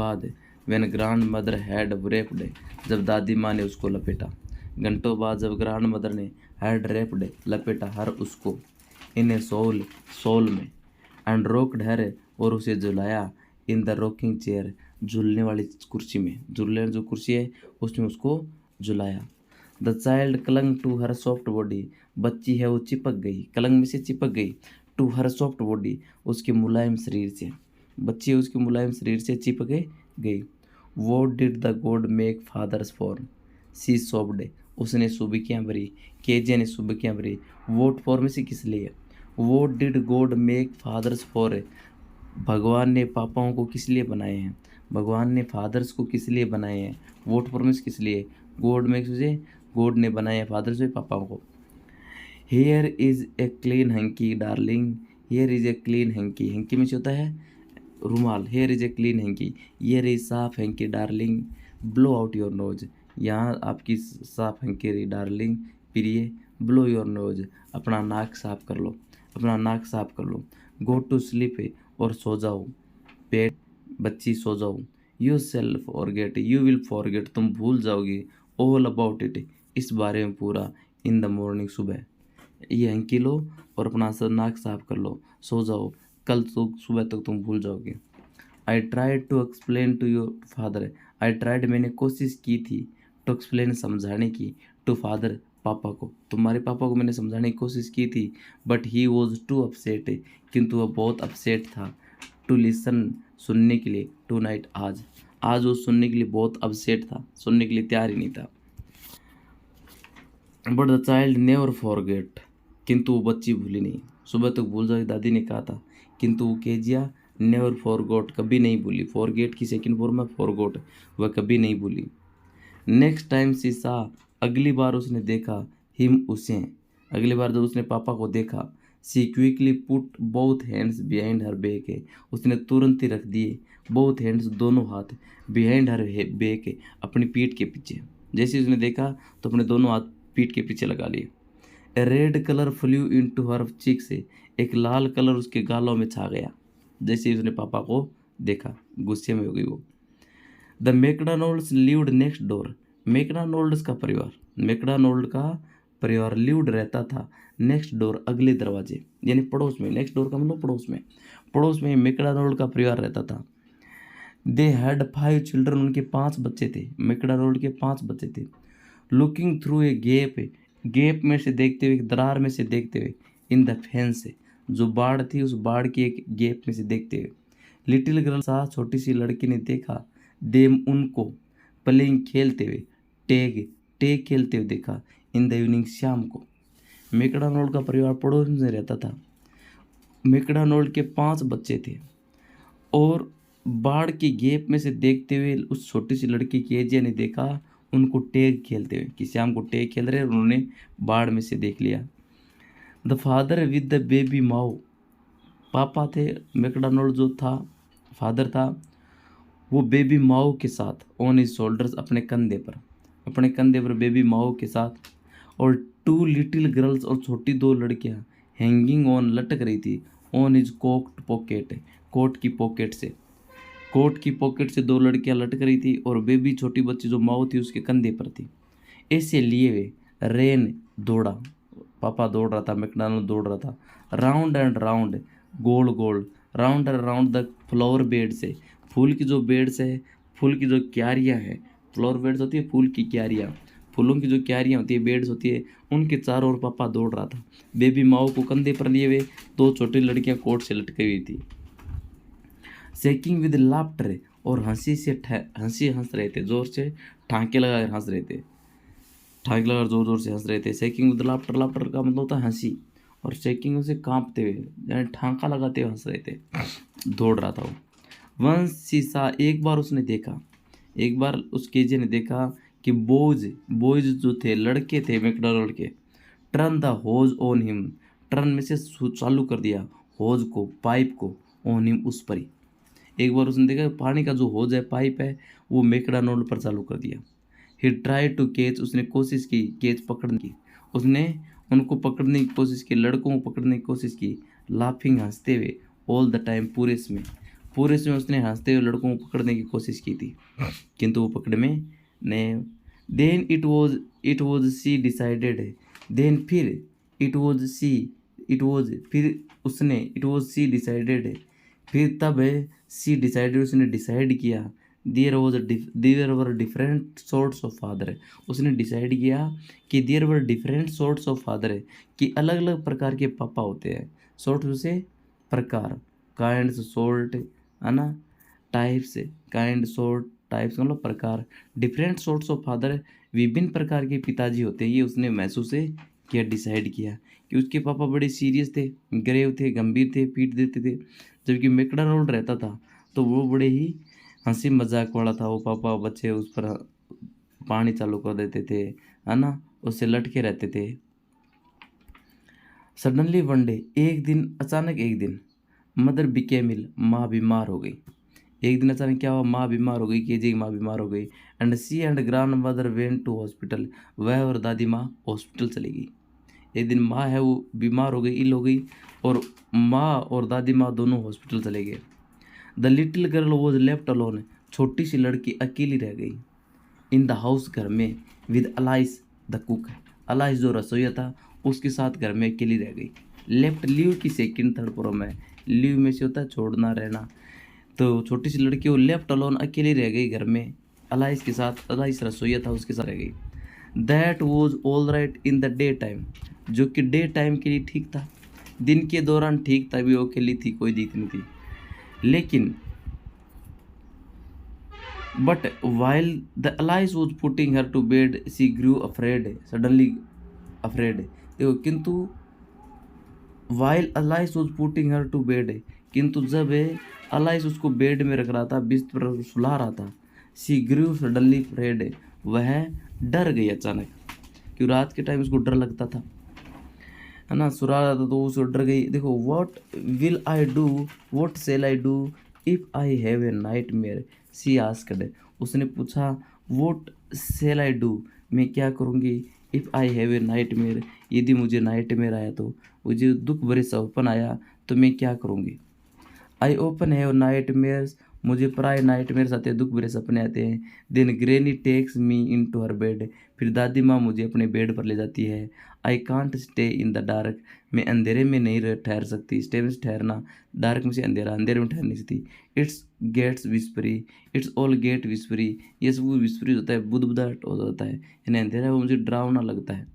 बाद, when grand mother had raped, जब दादी माँ ने उसको लपेटा। घंटों बाद, जब ग्रांड मदर ने हैड रेप्ड, लपेटा हर उसको, इन ए सोल में, एंड रोक्ड हर, और उसे झुलाया, इन द रॉकिंग चेयर, झूलने वाली कुर्सी में, झूलने जो कुर्सी है उसमें उसको झुलाया। The child clung to her soft body, बच्ची है वो चिपक गई, क्लंग में से चिपक गई, टू हर सॉफ्ट बॉडी, उसके मुलायम शरीर से, बच्ची उसके मुलायम शरीर से चिपक गई। What did the God make fathers for, she sobbed, उसने सुबकियाँ भरी, केजे ने सुबकियाँ भरी। वोट फॉर में से किस लिए, what did God make fathers for, भगवान ने पापाओं को किस लिए बनाए हैं? भगवान ने फादर्स को किस लिए बनाए हैं? वोट प्रॉमिस किस लिए? गॉड में से गॉड ने बनाए हैं फादर्स से पापाओं को। Here is a clean hankie darling, here is a clean hankie, hankie में से होता है रुमाल। Here is a clean hankie, here is साफ hankie darling, blow out your nose, यहाँ आपकी साफ हैंकी रही डार्लिंग प्रिय। ब्लो योर नोज, अपना नाक साफ कर लो, अपना नाक साफ कर लो। गो टू स्लीप, और सो जाओ, पेट बच्ची सो जाओ। You shall forget, you will forget, तुम भूल जाओगे। ऑल अबाउट इट, इस बारे में पूरा। इन द मॉर्निंग, सुबह। ये हैंकी लो और अपना नाक साफ कर लो, सो जाओ, कल तो सुबह तक तुम भूल जाओगे। I tried to explain to your father, I tried मैंने कोशिश की थी, टू एक्सप्लेन समझाने की, टू फादर पापा को, तुम्हारे पापा को मैंने समझाने की कोशिश की थी। But he was too upset, किंतु वह बहुत अपसेट था। टू लिसन, सुनने के लिए। टू नाइट, आज वो सुनने के लिए बहुत अपसेट था, सुनने के लिए तैयार ही नहीं था। But the child never forget, किंतु वो बच्ची भूली नहीं, सुबह तक भूल जाएगी दादी ने कहा था, किंतु वो केजिया नेवर फॉरगॉट, कभी नहीं भूली। फॉरगेट की सेकंड फॉर्म है फॉरगॉट, वह कभी नहीं भूली। नेक्स्ट टाइम सी सा, अगली बार उसने देखा, हिम उसे, अगली बार जब उसने पापा को देखा, she quickly put both hands behind her back, उसने तुरंत ही रख दिए बोथ हैंड्स, दोनों हाथ, बिहाइंड हर बैक, अपनी पीठ के पीछे। जैसे उसने देखा तो अपने दोनों हाथ पीठ के पीछे लगा लिए। A red colour flew into her cheek से, एक लाल कलर उसके गालों में छा गया जैसे ही उसने पापा को देखा, गुस्से में हो गई वो। The McDonald's lived next door, McDonald's का परिवार, मैकडॉनल्ड का परिवार लिव्ड रहता था नेक्स्ट डोर, अगले दरवाजे, यानी पड़ोस में। नेक्स्ट डोर का मतलब पड़ोस में, पड़ोस में मैकडॉनल्ड का परिवार रहता था। दे हैड 5 चिल्ड्रन, उनके 5 बच्चे थे, मैकडॉनल्ड के 5 बच्चे थे। Looking through a gap, gap में से देखते हुए, दरार में से देखते हुए, इन द फेंस, जो बाड़ थी उस बाड़ की एक गैप में से देखते हुए। लिटिल गर्ल सा, छोटी सी लड़की ने देखा, देम उनको, प्लेइंग खेलते हुए, टेग टेग खेलते हुए देखा, इन द इवनिंग शाम को। मैकडॉनल्ड का परिवार पड़ोस में रहता था, मैकडॉनल्ड के 5 बच्चे थे, और बाढ़ की गैप में से देखते हुए उस छोटी सी लड़की केजिया ने देखा उनको टेग खेलते हुए, कि शाम को टेग खेल रहे, उन्होंने बाढ़ में से देख लिया। The father with the baby माओ, पापा थे, मैकडॉनल्ड जो था फादर था, वो बेबी माओ के साथ, ऑन हिज शोल्डर्स, अपने कंधे पर, अपने कंधे पर बेबी माओ के साथ। और 2 लिटिल गर्ल्स, और छोटी 2 लड़कियां, हैंगिंग ऑन, लटक रही थी, on his coat pocket, coat की पॉकेट से, कोट की पॉकेट से 2 लड़कियां लटक रही थी, और बेबी छोटी बच्ची जो माओ थी उसके कंधे पर थी। ऐसे लिए वे रेन, दौड़ा, पापा दौड़ रहा था, मैकडॉनल्ड दौड़ रहा था, round and round, goal goal, round and round the flower bed से, फूल की जो बेड्स है, फूल की जो क्यारियाँ हैं, फ्लावर बेड्स होती है फूल की क्यारियाँ, फूलों की जो क्यारियाँ होती है, बेड्स होती है, उनके चारों ओर पापा दौड़ रहा था, बेबी माओ को कंधे पर लिए हुए, 2 छोटी लड़कियां कोट से लटकी हुई थी। शेकिंग विद लाफ्टर, और हंसी से हंस रहे थे, जोर से ठांके लगाकर हंस रहे थे, ठांके लगाकर जोर जोर से हंस रहे थे। शेकिंग विद लाफ्टर, लाफ्टर का मतलब होता है हंसी, और शेकिंग से कांपते हुए, यानी ठांका लगाते हुए हंस रहे थे, दौड़ रहा था वो। वंस शीशा, एक बार उसने देखा, एक बार उस केजे ने देखा कि बॉयज जो थे, लड़के थे मैकडॉनल्ड के, turn the hose on him, turn में से चालू कर दिया होज को, पाइप को, ऑन हिम, उस पर ही। एक बार उसने देखा पानी का जो होज है, पाइप है, वो मैकडॉनल्ड पर चालू कर दिया। ही ट्राई टू कैच, उसने कोशिश की कैच पकड़ने की, उसने उनको पकड़ने की कोशिश की, लड़कों को पकड़ने की कोशिश की, लाफिंग, हंसते हुए, ऑल द टाइम, पूरे समय उसने हंसते हुए लड़कों को पकड़ने की कोशिश की थी, किंतु वो पकड़ में नहीं। Then it was she decided है, देन फिर, इट वॉज फिर उसने, इट वॉज सी डिसाइडेड है, फिर तब है सी डिसाइडेड, उसने डिसाइड किया, there were different sorts of father है, उसने डिसाइड किया कि there were different sorts of father है, कि अलग अलग प्रकार के पापा होते हैं। सॉर्ट से प्रकार, काइंड सॉर्ट है ना, टाइप्स, काइंड सॉर्ट टाइप्स मतलब प्रकार, डिफरेंट सॉर्ट्स ऑफ फादर, विभिन्न प्रकार के पिताजी होते हैं, ये उसने महसूस क्या डिसाइड किया कि उसके पापा बड़े सीरियस थे, ग्रेव थे, गंभीर थे, पीट देते थे। जबकि मैकडॉनल्ड रहता था तो वो बड़े ही हंसी मजाक वाला था। वो पापा बच्चे उस पर पानी चालू कर देते थे, है ना, उससे लटके रहते थे। सडनली वन डे, अचानक एक दिन मदर बिकेम इल, माँ बीमार हो गई। एक दिन अचानक क्या हुआ, माँ बीमार हो गई, केजी की माँ बीमार हो गई। And she and grandmother went to hospital, वह और दादी माँ हॉस्पिटल चली गई। एक दिन माँ है वो बीमार हो गई, इल हो गई, और माँ और दादी माँ दोनों हॉस्पिटल चले गए। The little girl was left alone, छोटी सी लड़की अकेली रह गई। इन द हाउस, घर में, with Alice the cook, Alice जो रसोईया था उसके साथ घर में अकेली रह गई। लेफ्ट, लीव की सेकंड थर्ड फॉर्म है, लीव में से होता है छोड़ना, रहना। तो छोटी सी लड़की वो लेफ्ट अलोन अकेली रह गई घर में, अलाइस के साथ। अलाइस रसोईया था उसके साथ रह गई। That was all right in the day time, जो कि डे टाइम के लिए ठीक था, दिन के दौरान ठीक था, भी वो अकेली थी, कोई दिक्कत नहीं थी। लेकिन but while the Alice was putting her to bed, she grew afraid, suddenly afraid। देखो, किंतु while Alice was putting her to bed, किंतु जब अलाइस उसको बेड में रख रहा था, बिस्तर पर सुला रहा था, she grew suddenly afraid, वह डर गई अचानक, क्यों रात के टाइम उसको डर लगता था, है ना, सुला रहा था तो उसको डर गई। देखो, what will I do, what shall I do if I have a nightmare, she asked, उसने पूछा what shall I do, मैं क्या करूँगी, if I have a nightmare, यदि मुझे नाइटमेयर आया, तो मुझे दुख भरे सपना आया तो मैं क्या करूँगी। आई ओपन हैव नाइटमेयर्स, मुझे प्राय नाइटमेयर्स आते हैं, दुख भरे सपने आते हैं। Then granny takes me into her bed, फिर दादी माँ मुझे अपने बेड पर ले जाती है। I can't stay in the dark, मैं अंधेरे में नहीं ठहर सकती, स्टे में ठहरना, डार्क में से अंधेरा, अंधेरे में ठहर नहीं सकती। It's gets whispery, it's all get whispery, ये सब विस्परी होता है, बुदबुदाहट हो जाता है, यानी अंधेरा वो मुझे डरावना लगता है।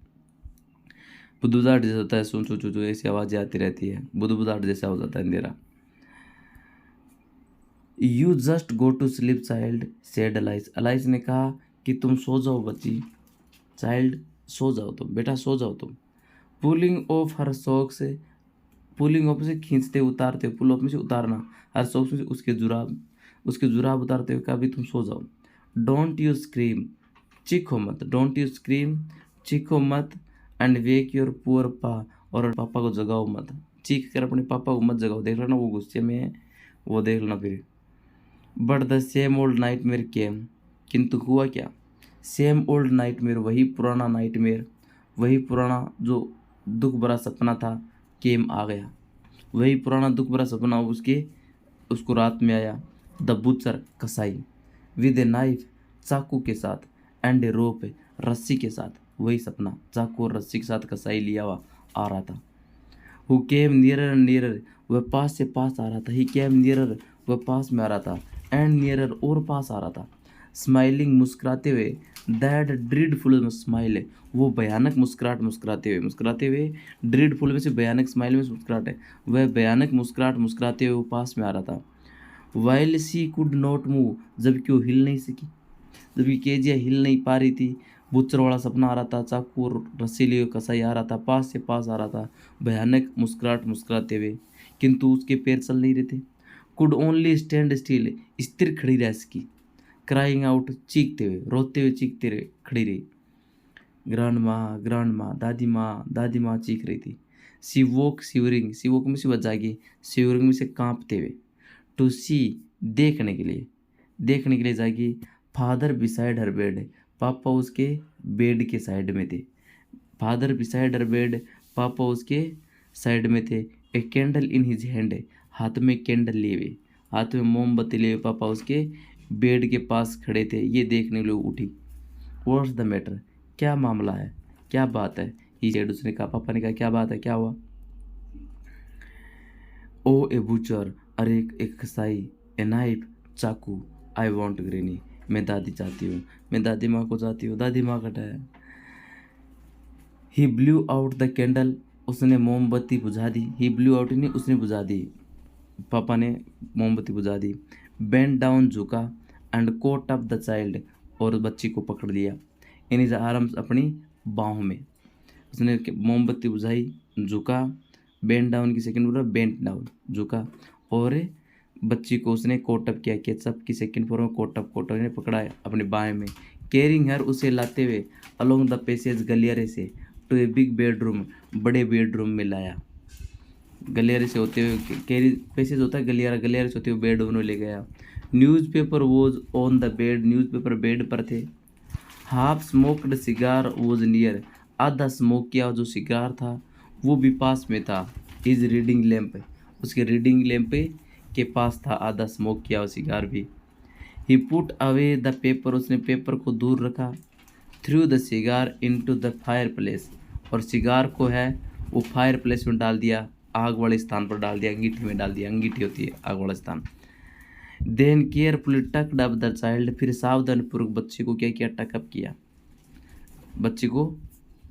बुदबुदाहट जैसा होता है, सुन चू चू ऐसी आवाज़ें आती रहती है, बुदबुदाहट जैसा हो जाता है अंधेरा। You just go to sleep child, said Alice, Alice ने कहा कि तुम सो जाओ बच्ची, चाइल्ड सो जाओ तुम, बेटा सो जाओ तुम। Pulling of her socks, pulling of से खींचते उतारते, पुल ऑफ में से उतारना, हर सॉक्स में से उसके जुराब उतारते हुए कहा भी तुम सो जाओ। डोंट यू स्क्रीम, चीखो मत, डोंट यू स्क्रीम, चीखो मत, एंड वेक योर पुअर पा, और पापा को जगाओ मत, चीख कर अपने पापा को मत जगाओ, देख लेना वो गुस्से में है, वो देख लेना फिर। But the same old nightmare came, किंतु हुआ क्या, सेम ओल्ड नाइटमेयर, वही पुराना नाइटमेयर, वही पुराना जो दुख भरा सपना था, केम आ गया, वही पुराना दुख भरा सपना उसको रात में आया। द बुचर, कसाई, विद ए नाइफ, चाकू के साथ, एंड ए रोप, रस्सी के साथ, वही सपना, चाकू और रस्सी के साथ कसाई लिया हुआ आ रहा था। Who came nearer and nearer, वह पास से पास आ रहा था। ही केम नियरर, वह पास में आ रहा था, एंड नियरर, और पास आ रहा था। स्माइलिंग, मुस्कुराते हुए, दैट ड्रीडफुल स्माइल, वो भयानक मुस्कुराते हुए, ड्रीडफुल में से भयानक, स्माइल में मुस्कुराहट है, वह भयानक मुस्कुराते हुए वो पास में आ रहा था। While she could not move, जबकि वो हिल नहीं सकी, जबकि केजिया हिल नहीं पा रही थी। बुच्चर वाला सपना आ रहा था, चाकू और रस्सी लिए कसाई आ रहा था, पास से पास आ रहा था, भयानक मुस्कुराते हुए, किंतु उसके पैर चल नहीं रहे थे। कुड ओनली स्टैंड स्टिल, स्थिर खड़ी रह सकी। क्राइंग आउट, चीखते हुए, रोते हुए चीखते रहे, खड़ी रही। ग्रांड माँ, दादी माँ चीख रही थी। सी वोक शिवरिंग में से जागी, शिवरिंग में से कांपते हुए। टू सी, देखने के लिए जागी। फादर बिसाइड हर बेड, पापा उसके बेड के साइड में थे। फादर बिसाइड हर बेड, पापा उसके साइड में थे। A candle in his hand, हाथ में कैंडल लिए हुए, हाथ में मोमबत्ती लिए हुए पापा उसके बेड के पास खड़े थे। ये देखने के लिए उठी। व्हाट्स द मैटर, क्या मामला है, क्या बात है, ही सेड, उसने कहा, पापा ने कहा क्या बात है, क्या हुआ। ओ ए बुचर, अरे एक कसाई, ए नाइफ, चाकू, आई वॉन्ट ग्रेनी, मैं दादी चाहती हूँ, मैं दादी माँ को चाहती हूँ, दादी माँ कटा है। ही ब्लू आउट द कैंडल, उसने मोमबत्ती बुझा दी। ही ब्लू आउट नहीं, उसने बुझा दी, पापा ने मोमबत्ती बुझा दी। बेंड डाउन, झुका, and caught up the child, और बच्ची को पकड़ लिया। इन हिज आर्म्स, अपनी बाहों में। उसने मोमबत्ती बुझाई, झुका, बेंट डाउन की सेकंड फॉर्म बेंट डाउन, झुका, और बच्ची को उसने कोटअप किया, केचप की सेकंड फॉर्म कोटअप ने पकड़ा अपने बाएं में, कैरिंग हर, उसे लाते हुए, अलोंग द पैसेज गलियारे से, टू ए बिग बेडरूम, बड़े बेडरूम में लाया। गलियारे से होते हुए, कैरी पैसेज होता है गलियारा, गलियारे से होते हुए बेडरूम में ले गया। Newspaper was on the bed, newspaper bed पर थे। Half smoked cigar was near, आधा स्मोक किया जो सिगार था वो भी पास में था। इज रीडिंग लैम्प, उसके रीडिंग लैम्प के पास था आधा स्मोक किया हुआ सिगार भी। ही पुट अवे द पेपर, उसने पेपर को दूर रखा। Through the cigar into the fire place, और सिगार को है वो फायर प्लेस में डाल दिया, आग वाले स्थान पर डाल दिया, अंगीठी में डाल दिया, अंगीठी होती है आग वाला स्थान। Then carefully tucked up the child, फिर सावधानीपूर्वक बच्चे को क्या किया, टकअप किया, बच्चे को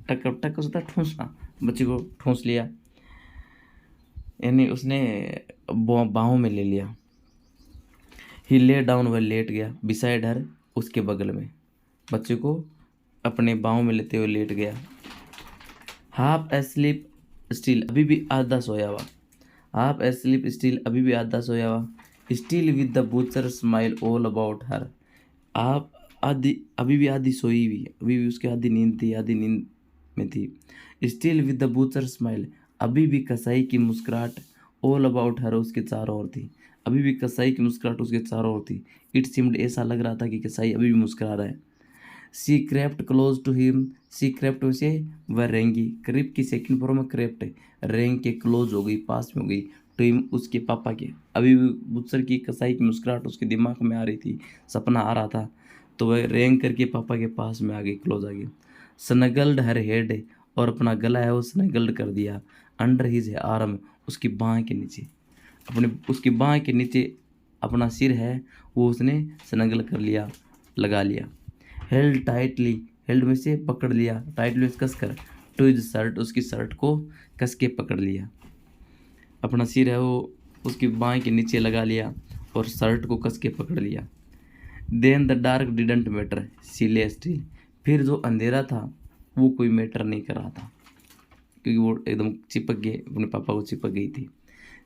टकअप, टक होता है ठूंसना, बच्चे को ठूंस लिया, यानी उसने बाहों में ले लिया। ही ले डाउन, वह लेट गया, बिसाइड हर, उसके बगल में, बच्चे को अपने बाहों में लेते हुए लेट गया। हाफ एस्लीप स्टिल, अभी भी आधा सोया हुआ, हाफ एस्लीप स्टिल, अभी भी आधा सोया हुआ। Still with the butcher smile all about her, आप आधी, अभी भी आधी सोई हुई, अभी भी उसकी आधी नींद थी, आधी नींद में थी। Still with the butcher smile, अभी भी कसाई की मुस्कुराहट, ऑल अबाउट हर, उसके चारों ओर थी, अभी भी कसाई की मुस्कुराहट उसके चारों ओर थी। इट सिम्ड, ऐसा लग रहा था कि कसाई अभी भी मुस्कुरा रहा है। She crept close to him, she crept वैसे वह रेंगी, क्रिप की सेकंड फॉर्म में क्रेप्ट है, रेंग के क्लोज हो गई, पास में हो गई, टू हिम, उसके पापा के। अभी भी बुच्चर की कसाई की मुस्कुराहट उसके दिमाग में आ रही थी, सपना आ रहा था, तो वह रेंग करके पापा के पास में आ गई, क्लोज आ गई। स्नगल्ड हर हेड, और अपना गला है वो स्नगल्ड कर दिया, अंडर हिज आर्म, उसकी बाँह के नीचे, अपने उसकी बाँह के नीचे अपना सिर है वो उसने स्नगल कर लिया, लगा लिया। हेल्ड टाइटली, हेल्ड में से पकड़ लिया, टाइटली कस कर, टू हिज शर्ट, उसकी शर्ट को कस के पकड़ लिया, अपना सिर है वो उसकी बाँह के नीचे लगा लिया और शर्ट को कस के पकड़ लिया। Then the dark didn't matter, she lay still, फिर जो अंधेरा था वो कोई मैटर नहीं कर रहा था, क्योंकि वो एकदम चिपक गए, अपने पापा को चिपक गई थी।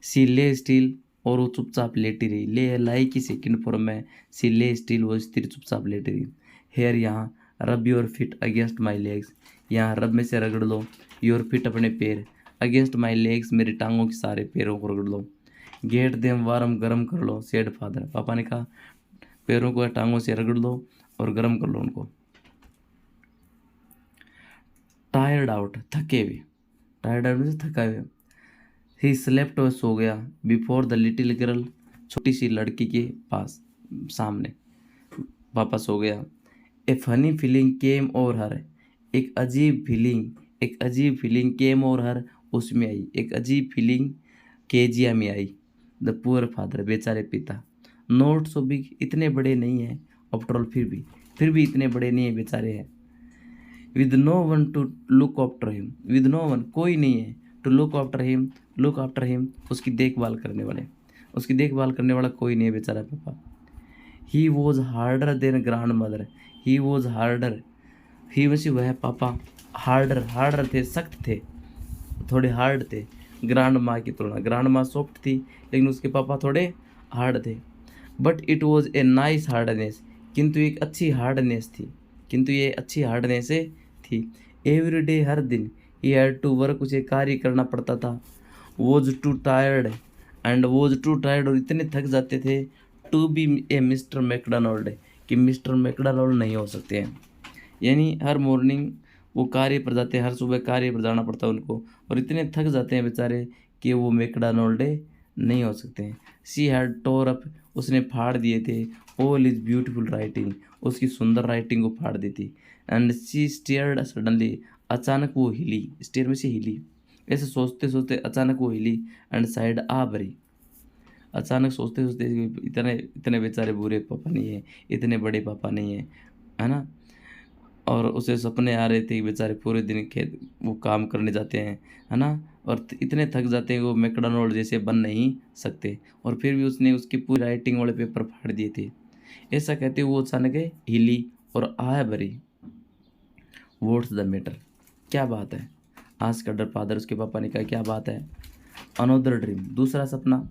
सी ले स्टिल, और वो चुपचाप लेटी रही, ले लाई की सेकंड फॉर्म में, सी ले स्टिल, वो स्थिर चुपचाप लेटी रही। हेयर, यहाँ, rub your fit against my legs, यहाँ रब में से रगड़ लो, योर फिट, अपने पैर, अगेंस्ट माई लेग्स, मेरी टांगों के सारे पैरों को रगड़ लो। गेट देम वार्म, गर्म कर लो, सेड फादर, पापा ने कहा पैरों को टांगों से रगड़ लो और गर्म कर लो उनको। टायर्ड आउट, थके हुए, टायर्ड आउट में थका हुए। ही स्लेप्ट, वह सो गया, बिफोर द लिटिल गर्ल, छोटी सी लड़की के पास, सामने पापा सो गया। ए फनी फीलिंग केम ओवर हर, एक अजीब फीलिंग, एक अजीब फीलिंग केम ओवर हर, उसमें आई, एक अजीब फीलिंग केजिया में आई। द पुअर फादर, बेचारे पिता, नोट सो बिग, इतने बड़े नहीं हैं, आफ्टर ऑल, फिर भी इतने बड़े नहीं हैं, बेचारे हैं। With no one to look after him, with no one, कोई नहीं है, to look after him, look after him, उसकी देखभाल करने वाले, उसकी देखभाल करने वाला कोई नहीं है, बेचारा पापा। He was harder than grandmother, he was harder, he वैसे वह पापा, हार्डर, हार्डर थे, सख्त थे, थोड़े हार्ड थे, ग्रांड माँ की तुलना, ग्रांड माँ सॉफ्ट थी लेकिन उसके पापा थोड़े हार्ड थे। But it was a nice hardness, किंतु एक अच्छी हार्डनेस थी, किंतु ये अच्छी हार्डनेस थी। एवरी डे, हर दिन, ही हैड टू वर्क, उसे कार्य करना पड़ता था। Was too tired, and was too tired, और इतने थक जाते थे, to be a Mister McDonald, कि मिस्टर मैकडोनाल्ड नहीं हो सकते हैं, यानी हर मॉर्निंग वो कार्य पर जाते हैं, हर सुबह कार्य पर जाना पड़ता है उनको, और इतने थक जाते हैं बेचारे कि वो मैकडोनाल्ड नहीं हो सकते हैं। सी हैड टोर अप, उसने फाड़ दिए थे, ऑल इज ब्यूटीफुल राइटिंग, उसकी सुंदर राइटिंग को फाड़ दी थी। एंड सी स्टेयर्ड सडनली, अचानक वो हिली, स्टेयर में से हिली, ऐसे सोचते सोचते अचानक वो हिली, एंड साइड आ भरी, अचानक सोचते सोचते इतने इतने बेचारे बुरे पापा नहीं है, इतने बड़े पापा नहीं है ना। और उसे सपने आ रहे थे कि बेचारे पूरे दिन खेत वो काम करने जाते हैं, है ना, और इतने थक जाते हैं वो मैकडोनाल्ड जैसे बन नहीं सकते, और फिर भी उसने उसकी पूरी राइटिंग वाले पेपर फाड़ दिए थे। ऐसा कहते हुए वो अचानक हिली और आह भरी। व्हाट्स द मैटर, क्या बात है, आस्क्ड हर फादर, उसके पापा ने कहा क्या बात है। अनदर ड्रीम, दूसरा सपना।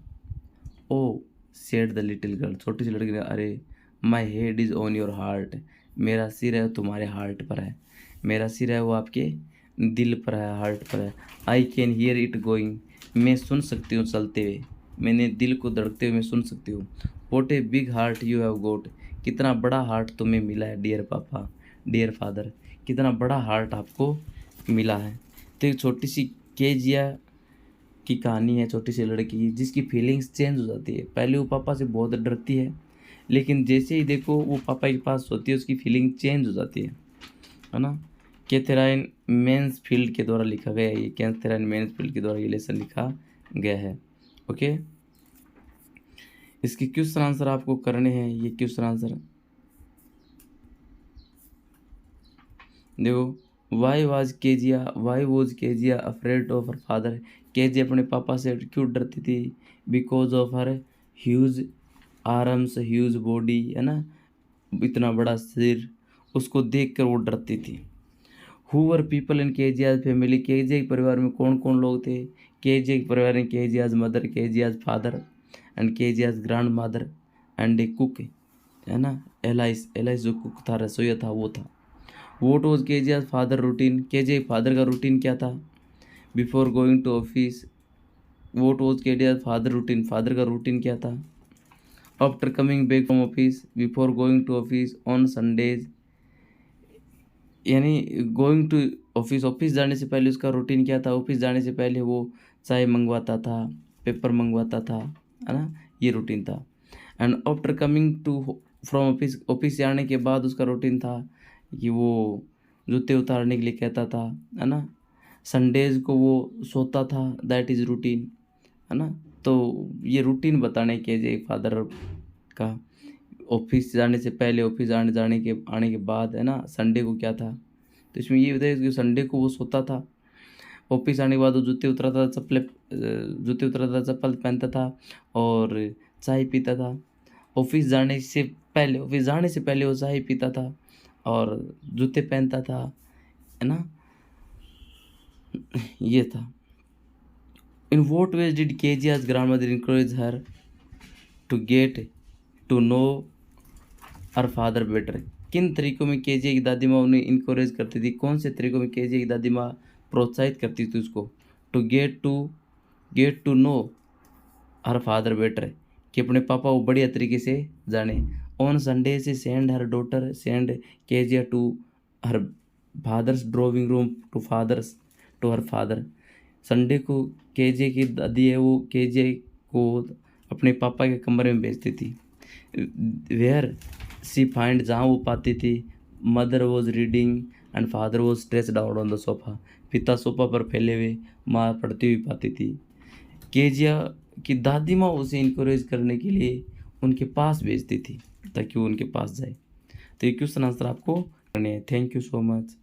ओ सेड द लिटिल गर्ल, छोटी सी लड़की ने, अरे my head is on your heart, मेरा सिर है वो तुम्हारे हार्ट पर है, मेरा सिर है वो आपके दिल पर है, हार्ट पर है। I can hear it going, मैं सुन सकती हूँ चलते हुए, मैंने दिल को धड़कते हुए मैं सुन सकती हूँ। What a big heart you have got, कितना बड़ा हार्ट तुम्हें मिला है डियर पापा, डियर फादर, कितना बड़ा हार्ट आपको मिला है। तो एक छोटी सी केजिया की कहानी है, छोटी सी लड़की की जिसकी फीलिंग्स चेंज हो जाती है। पहले वो पापा से बहुत डरती है, लेकिन जैसे ही देखो वो पापा के पास होती है उसकी फीलिंग चेंज हो जाती है ना। कैथराइन मैन्सफील्ड के द्वारा लिखा गया है, ये कैथराइन मैन्सफील्ड के द्वारा ये लेसन लिखा गया है। ओके, इसके क्वेश्चन आंसर आपको करने हैं। ये क्वेश्चन आंसर देखो, why was Kezia afraid of her father, Kezia अपने पापा से क्यों डरती थी। Because of her huge arms, huge body, है ना, इतना बड़ा सिर, उसको देख कर वो डरती थी। Who were people in Keziah's family, Kezia के परिवार में कौन कौन लोग थे। केजिया के परिवार में Kezia's mother, Kezia's father and Keziah's grand mother and A cook, है ना, एलाइस, एलाइस जो कुक था, रसोईया था, वो था। What was Kezia's father routine, Kezia father का रूटीन क्या था। Before going to office, what was Kezia's father routine, father का रूटीन क्या था। After coming back from office, before going to office, on Sundays, यानी गोइंग टू ऑफिस, ऑफिस जाने से पहले उसका रूटीन क्या था। ऑफिस जाने से पहले वो चाय मंगवाता था, पेपर मंगवाता था, है ना, ये रूटीन था। And after coming to from office, office से आने के बाद उसका रूटीन था कि वो जूते उतारने के लिए कहता था, है ना। संडेज को वो सोता था, दैट इज़ रूटीन, है ना। तो ये रूटीन बताने के जो फादर का, ऑफिस जाने से पहले, ऑफिस आने के बाद, है ना, संडे को क्या था। तो इसमें ये बताइए कि संडे को वो सोता था, ऑफिस आने के बाद वो जूते उतरता था, चप्पल पहनता था और चाय पीता था। ऑफिस जाने से पहले वो चाय पीता था और जूते पहनता था, है ना, ये था। In what ways did Kezia's grandmother encourage her to get to know her father better, किन तरीकों में केजिया की दादी माँ उन्हें इनक्रेज करती थी, कौन से तरीकों में केजिया की दादी माँ प्रोत्साहित करती थी उसको to get to know her father better, कि अपने पापा वो बढ़िया तरीके से जाने। On Sunday she send Kezia to her father's drawing room to her father, Sunday को केजिया की दादी है वो केजिया को अपने पापा के कमरे में भेजती थी। वेयर सी फाइंड, जहाँ वो पाती थी। Mother was reading and father was stressed out on the sofa, पिता सोफा पर फैले हुए, माँ पढ़ती हुई पाती थी। केजिया की दादी माँ उसे इनकरेज करने के लिए उनके पास भेजती थी ताकि वो उनके पास जाए। तो ये क्वेश्चन आंसर आपको करने हैं। Thank you so much.